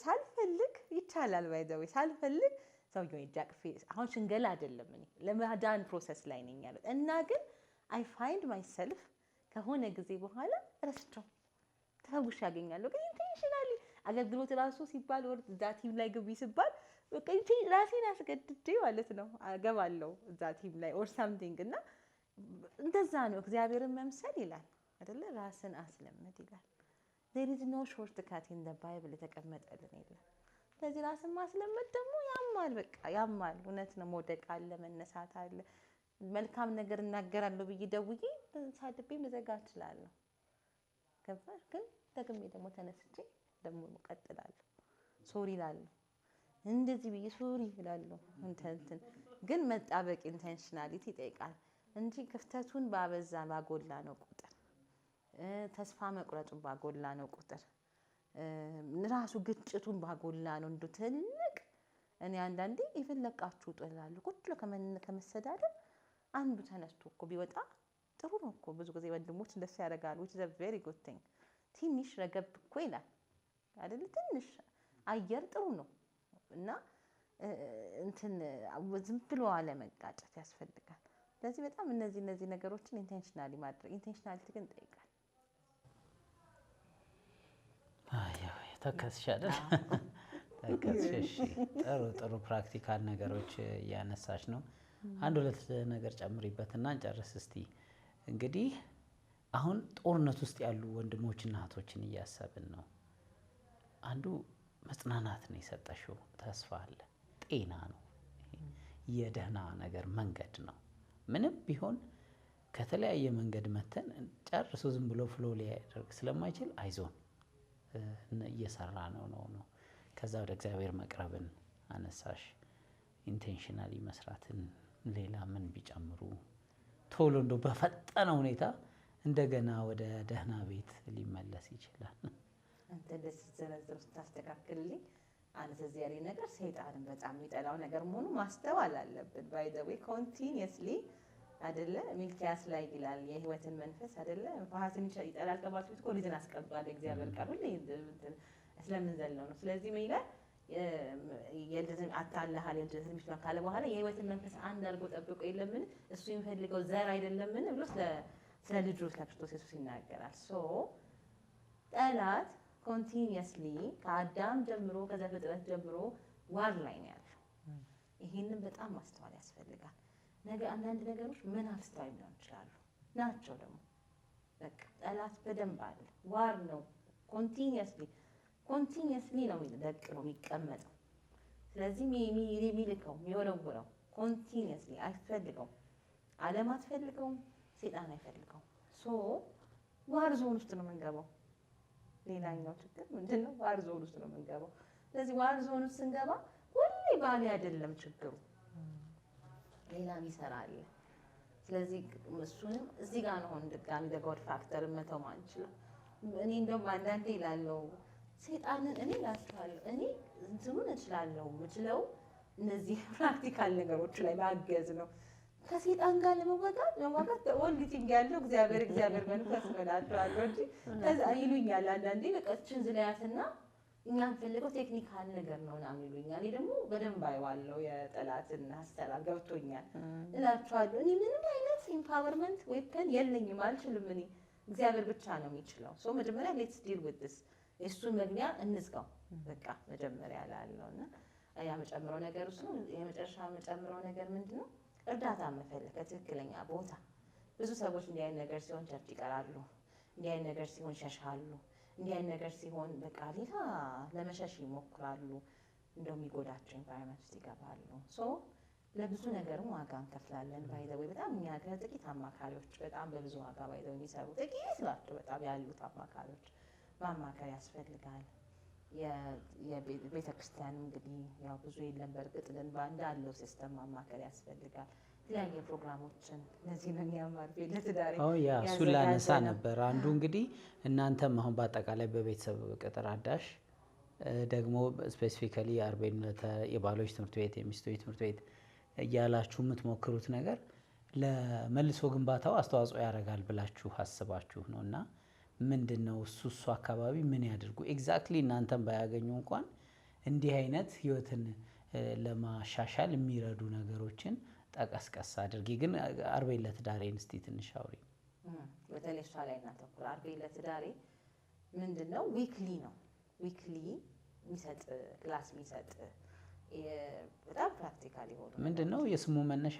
Speaker 2: ሳልፈልግ ይቻላል ባይዘው ሳልፈልግ ሰውየው እጃቅፌ አሁን ሽንገላ አይደለም፣ እኔ ለማዳን ፕሮሰስ ላይ ነኝ ያለው እና ግን አይ ፋይንድ ማይሰልፍ ከሆነ ጊዜ በኋላ ረስቸው ተፈውሽ ያገኛለሁ። ግን ኢንቴንሽናሊ አገልግሎት ራሱ ሲባል ወር እዛ ቲም ላይ ግቢ ሲባል በቃ ራሴን አስገድጄ ማለት ነው አገባለሁ እዛ ቲም ላይ ኦር ሳምቲንግ። እና እንደዛ ነው እግዚአብሔርን መምሰል ይላል አይደለ? ራስን አስለምድ ይላል። there is no shortcut in the Bible የተቀመጠልን የለም። ስለዚህ ራስን ማስለመድ ደግሞ ያማል፣ በቃ ያማል። እውነት ነው። መውደቅ አለ፣ መነሳት አለ። መልካም ነገር እናገራለሁ ብዬ ደውዬ ሳድቤ መዘጋ እችላለሁ። ገባሽ? ግን ደግሜ ደግሞ ተነስቼ ደግሞ እቀጥላለሁ። ሶሪ እላለሁ፣ እንደዚህ ብዬ ሶሪ እላለሁ። እንትን ግን መጣበቅ ኢንቴንሽናሊቲ ይጠይቃል እንጂ ክፍተቱን ባጎላ ነው ቁጥር፣ ተስፋ መቁረጡን ባጎላ ነው ቁጥር፣ ራሱ ግጭቱን ባጎላ ነው እንዱ ትልቅ። እኔ አንዳንዴ የፈለቃችሁ ጥላለሁ ቁጭ ከመሰዳደር አንዱ ተነስቶ እኮ ቢወጣ ጥሩ ነው እኮ። ብዙ ጊዜ ወንድሞች እንደሱ ያደርጋሉ። which is a very good thing። ትንሽ ረገብ እኮ ይላል አይደል? ትንሽ አየር ጥሩ ነው። እና እንትን ዝም ብሎ አለመጋጨት ያስፈልጋል። ስለዚህ በጣም እነዚህ ነገሮችን ኢንቴንሽናሊ ማድረግ ኢንቴንሽናሊቲ ግን ይጠይቃል።
Speaker 3: ተከስሽ አይደል? ተከስሽ። ጥሩ ፕራክቲካል ነገሮች እያነሳሽ ነው። አንድ ሁለት ነገር ጨምሪበትና እንጨርስ እስቲ። እንግዲህ አሁን ጦርነት ውስጥ ያሉ ወንድሞችና እህቶችን እያሰብን ነው። አንዱ መጽናናት ነው የሰጠሽው፣ ተስፋ አለ፣ ጤና ነው፣ የደህና ነገር መንገድ ነው። ምንም ቢሆን ከተለያየ መንገድ መተን ጨርሶ ዝም ብሎ ፍሎ ሊያደርግ ስለማይችል አይዞን እየሰራ ነው። ከዛ ወደ እግዚአብሔር መቅረብን አነሳሽ፣ ኢንቴንሽናሊ መስራትን። ሌላ ምን ቢጨምሩ ቶሎ እንደው በፈጠነ ሁኔታ እንደገና ወደ ደህና ቤት ሊመለስ ይችላል?
Speaker 2: አንተ ደስ ዘረዘር ስታስተካክልልኝ አንተ እዚህ ያለኝ ነገር ሰይጣንን በጣም የሚጠላው ነገር መሆኑ ማስተዋል አለብን። ባይ ዘ ዌይ ኮንቲኒየስሊ አይደለ ሚልኪያስ ላይ ይላል የህይወትን መንፈስ አይደለ ፍርሃትን ይጠላል ከባቱ እኮ ልጅን አስቀባለ እግዚአብሔር ቃል ሁሌ ስለምንዘለው ነው። ስለዚህ ምን ይላል? የልጅን አታለሃል የልጅን ሚስት ካለ በኋላ የህይወትን መንፈስ አንድ አድርጎ ጠብቆ የለምን እሱ የሚፈልገው ዘር አይደለምን ብሎ ስለ ልጁ ስለ ክርስቶስ ኢየሱስ ይናገራል። ሶ ጠላት ኮንቲኒየስሊ ከአዳም ጀምሮ ከዘፍጥረት ጀምሮ ዋር ላይ ነው ያለው። ይሄንን በጣም ማስተዋል ያስፈልጋል። ነገ አንዳንድ ነገሮች ምን አስተዋይ ሊሆን ይችላሉ ናቸው ደግሞ በቃ ጠላት በደንብ አለ። ዋር ነው ኮንቲኒየስሊ ኮንቲኒየስሊ ነው ደቅ ነው የሚቀመጠው። ስለዚህ የሚልከው የሚወረውረው ኮንቲኒየስሊ አይፈልገውም። ዓለም አትፈልገውም፣ ሴጣን አይፈልገውም። ሶ ዋር ዞን ውስጥ ነው የምንገባው። ሌላኛው ችግር ምንድን ነው? ዋር ዞን ውስጥ ነው የምንገባው። ስለዚህ ዋር ዞን ውስጥ ስንገባ ሁሌ ባሌ አይደለም ችግሩ፣ ሌላም ይሰራል። ስለዚህ እሱንም እዚህ ጋር ነው ድጋሚ ደጎድ ፋክተር መተው ማንችለው። እኔ እንደውም አንዳንዴ እላለሁ ሴጣንን እኔ ላስታለሁ እኔ እንትኑን እችላለሁ የምችለው እነዚህ ፕራክቲካል ነገሮች ላይ ማገዝ ነው። ከሴጣን ጋር ለመዋጋት ኦንሊቲንግ ያለው እግዚአብሔር መንፈስ እላቸዋለሁ እንጂ ከዛ ይሉኛል አንዳንዴ በቃ እችን ዝለያትና እኛ የምፈልገው ቴክኒካል ነገር ነው ምናምን ይሉኛል። እኔ ደግሞ በደንብ አይዋለሁ የጠላትን አሰራር ገብቶኛል እላቸዋለሁ። እኔ ምንም አይነት ኢምፓወርመንት ዌፐን የለኝም፣ አልችልም። እኔ እግዚአብሔር ብቻ ነው የሚችለው። ሶ መጀመሪያ ሌትስ ዲል ዊዝ ዲስ እሱን መግቢያ እንዝጋው በቃ መጀመሪያ ላለው እና ያ መጨምረው ነገር እሱ የመጨረሻ መጨምረው ነገር ምንድነው? እርዳታ መፈለግ ከትክክለኛ ቦታ። ብዙ ሰዎች እንዲህ አይነት ነገር ሲሆን ቸርች ይቀራሉ፣ እንዲህ አይነት ነገር ሲሆን ሸሻሉ፣ እንዲህ አይነት ነገር ሲሆን በቃ ሌላ ለመሸሽ ይሞክራሉ፣ እንደሚጎዳቸው ኢንቫይሮንመንት ውስጥ ይገባሉ። ሶ ለብዙ ነገርም ዋጋ እንከፍላለን። ባይዘው በጣም እኛ ከጥቂት አማካሪዎች በጣም በብዙ ዋጋ ባይዘው የሚሰሩ ጥቂት ናቸው በጣም ያሉት አማካሪዎች ማማከር ያስፈልጋል። የቤተ ክርስቲያን እንግዲህ ያው ብዙ የለም በእርግጥ ግን እንዳለው ሲስተም ማማከር ያስፈልጋል። የተለያየ ፕሮግራሞችን እነዚህ ነው የሚያማር ለትዳሬ
Speaker 3: እሱ ላነሳ ነበር። አንዱ እንግዲህ እናንተም አሁን በአጠቃላይ በቤተሰብ ቅጥር አዳሽ ደግሞ ስፔሲፊካሊ አርቤነት የባሎች ትምህርት ቤት የሚስቶች ትምህርት ቤት እያላችሁ የምትሞክሩት ነገር ለመልሶ ግንባታው አስተዋጽኦ ያደርጋል ብላችሁ አስባችሁ ነው እና ምንድን ነው እሱ አካባቢ ምን ያድርጉ? ኤግዛክትሊ እናንተም ባያገኙ እንኳን እንዲህ አይነት ህይወትን ለማሻሻል የሚረዱ ነገሮችን ጠቀስቀስ አድርጊ። ግን አርቤን ለትዳሬን እስቲ ትንሽ አውሪ።
Speaker 2: በተለይ እሷ ላይ እናተኩር። አርቤን ለትዳሬ ምንድን ነው? ዊክሊ ነው ዊክሊ የሚሰጥ ክላስ የሚሰጥ በጣም ፕራክቲካል የሆኑ
Speaker 3: ምንድን ነው የስሙ መነሻ?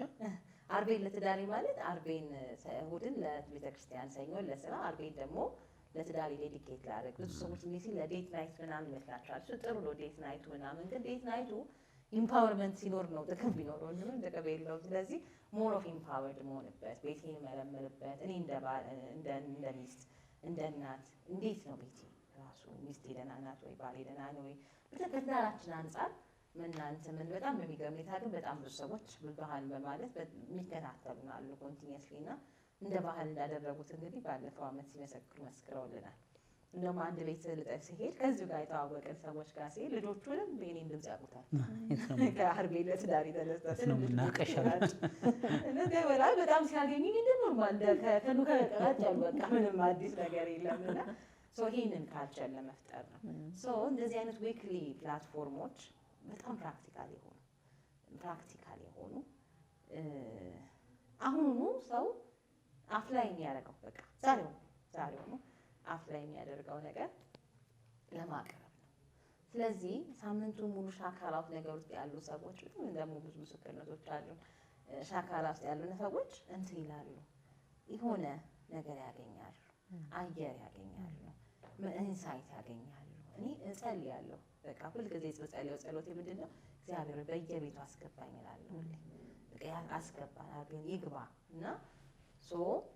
Speaker 2: አርቤን ለትዳሬ ማለት አርቤን እሑድን ለቤተክርስቲያን፣ ሰኞ ለስራ፣ አርቤን ደግሞ ለትዳሬ ዴዲኬት ላደርግ። ብዙ ሰዎች እንዴት ሲል ለዴት ናይት ምናምን ይመስላቸዋል። እሱ ጥሩ ነው ዴት ናይቱ ምናምን፣ ግን ዴት ናይቱ ኢምፓወርመንት ሲኖር ነው ጥቅም ቢኖረው እንጂ ጥቅም የለውም። ስለዚህ ሞር ኦፍ ኢምፓወርድ መሆንበት፣ ቤቴን መረምርበት፣ እኔ እንደ ሚስት እንደ እናት እንዴት ነው ቤቴ ራሱ ሚስቴ ደህና ናት ወይ ባሌ ደህና ነው ወይ ከትዳራችን አንጻር ምን በጣም በሚገርም ሁኔታ ግን በጣም ብዙ ሰዎች ባህል በማለት የሚከታተሉን አሉ ኮንቲኒየስሊ እና እንደ ባህል እንዳደረጉት እንግዲህ ባለፈው ዓመት ሲመሰክሩ መስክረውልናል። እንደውም አንድ ቤት ልጠን ሲሄድ ከዚሁ ጋር የተዋወቅን ሰዎች ጋር ሲሄድ ልጆቹንም የእኔን ድምፅ ያውቁታል። ከአርቤን ለትዳሬ ተነስተው በጣም ሲያገኙ እንደ ኖርማል ከኑ ከቀራጭ ያሉ በቃ ምንም አዲስ ነገር የለም እና ይህንን ካልቸር ለመፍጠር ነው። እንደዚህ አይነት ዊክሊ ፕላትፎርሞች በጣም ፕራክቲካል የሆኑ አሁኑ ሰው አፍ ላይ የሚያደርገው በቃ ዛሬውኑ አፍ ላይ የሚያደርገው ነገር ለማቅረብ ነው። ስለዚህ ሳምንቱን ሙሉ ሻካራ ውስጥ ነገር ውስጥ ያሉ ሰዎች በጣም ደግሞ ብዙ ምስክርነቶች አሉ። ሻካራ ውስጥ ያሉ ሰዎች እንትን ይላሉ፣ የሆነ ነገር ያገኛሉ፣ አየር ያገኛሉ፣ ኢንሳይት ያገኛሉ። እኔ እጸልያለሁ በቃ ሁልጊዜ የምጸልየው ጸሎቴ ምንድን ነው? እግዚአብሔር በየቤቱ አስገባኝ እላለሁ። በቃ አስገባን አርቤን ይግባ እና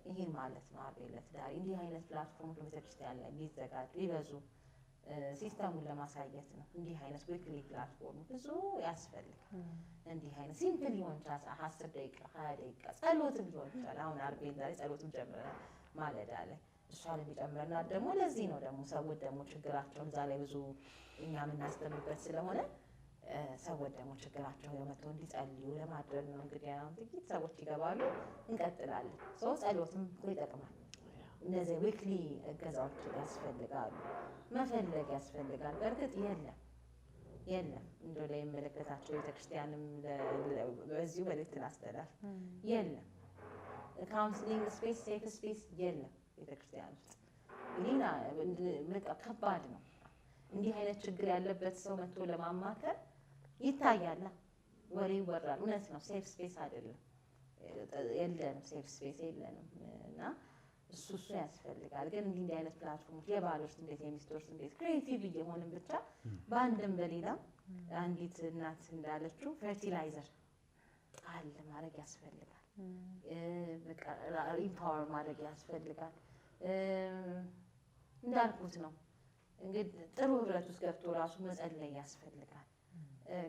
Speaker 2: ይህን ማለት ነው። አርቤን ለትዳሬ እንዲህ አይነት ፕላትፎርሞች በቤተክርስቲያን ላይ ቢዘጋጁ ቢበዙ ሲስተሙን ለማሳየት ነው። እንዲህ አይነት ዊክሊ ፕላትፎርም ብዙ ያስፈልጋል። እንዲህ አይነት ሲምፕል ሊሆን ይችላል፣ 10 ደቂቃ 20 ደቂቃ ጸሎትም ሊሆን ይችላል። አሁን አርቤን ዛሬ ጸሎትም ጀምረናል ማለዳ ላይ እሷን የሚጨምረናል። ደግሞ ለዚህ ነው ደግሞ ሰዎች ደግሞ ችግራቸውን እዛ ላይ ብዙ እኛ የምናስተምርበት ስለሆነ ሰዎች ደግሞ ችግራቸውን የመተው እንዲጸልዩ ለማድረግ ነው። እንግዲህ አሁን ጥቂት ሰዎች ይገባሉ፣ እንቀጥላለን። ጸሎትም ይጠቅማል። እነዚህ ዊክሊ እገዛዎች ያስፈልጋሉ፣ መፈለግ ያስፈልጋል። በእርግጥ የለም እንደው ላይ የመለከታቸው ቤተክርስቲያንም በዚሁ መልዕክት ላስተላልፍ፣ የለም ካውንስሊንግ ስፔስ ሴፍ ስፔስ የለም ቤተክርስቲያን ውስጥ። ሌላ በቃ ከባድ ነው። እንዲህ አይነት ችግር ያለበት ሰው መጥቶ ለማማከር ይታያል፣ ወሬ ይወራል። እውነት ነው፣ ሴፍ ስፔስ አይደለም፣ የለንም፣ ሴፍ ስፔስ የለንም። እና እሱ ያስፈልጋል። ግን እንዲህ አይነት ፕላትፎርሞች የባሎች እንዴት የሚስቶች እንዴት ክሬቲቭ እየሆንን ብቻ በአንድም በሌላም አንዲት እናት እንዳለችው ፈርቲላይዘር ቃል ማድረግ ያስፈልጋል። ኢምፓወር ማድረግ ያስፈልጋል። እንዳልኩት ነው እንግዲህ ጥሩ ህብረት ውስጥ ገብቶ ራሱ መጸለይ ያስፈልጋል።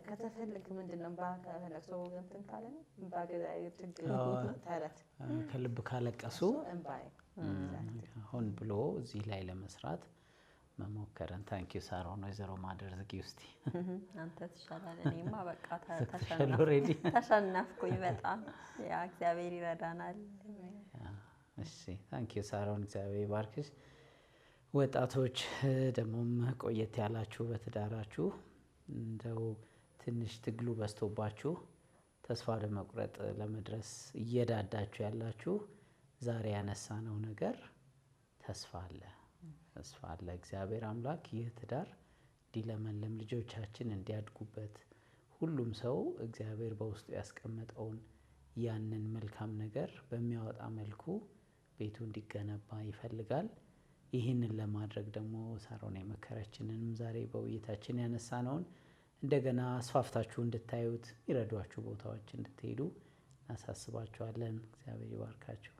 Speaker 2: ከተፈለግ ምንድነው ባከለሰው እንትን ካለ ነው ችግር ተረት
Speaker 3: ከልብ ካለቀሱ
Speaker 2: እንባይ
Speaker 3: ሆን ብሎ እዚህ ላይ ለመስራት መሞከረን። ታንኪዩ ሳሮን። ወይዘሮ ማደር ዝጊ ውስጥ
Speaker 1: አንተ ትሻላለህ። እኔማ በቃ
Speaker 3: ተሸነፍኩኝ
Speaker 1: በጣም ያ እግዚአብሔር ይረዳናል።
Speaker 3: እሺ ታንኪዩ ሳሮን፣ እግዚአብሔር ይባርክሽ። ወጣቶች ደግሞም ቆየት ያላችሁ በትዳራችሁ እንደው ትንሽ ትግሉ በዝቶባችሁ ተስፋ ለመቁረጥ ለመድረስ እየዳዳችሁ ያላችሁ ዛሬ ያነሳነው ነገር ተስፋ አለ። እግዚአብሔር አምላክ ይህ ትዳር እንዲለመልም ልጆቻችን እንዲያድጉበት ሁሉም ሰው እግዚአብሔር በውስጡ ያስቀመጠውን ያንን መልካም ነገር በሚያወጣ መልኩ ቤቱ እንዲገነባ ይፈልጋል። ይህንን ለማድረግ ደግሞ ሳሮን የመከረችንንም ዛሬ በውይይታችን ያነሳነውን እንደገና አስፋፍታችሁ እንድታዩት የሚረዷችሁ ቦታዎች እንድትሄዱ እናሳስባችኋለን። እግዚአብሔር ይባርካችሁ።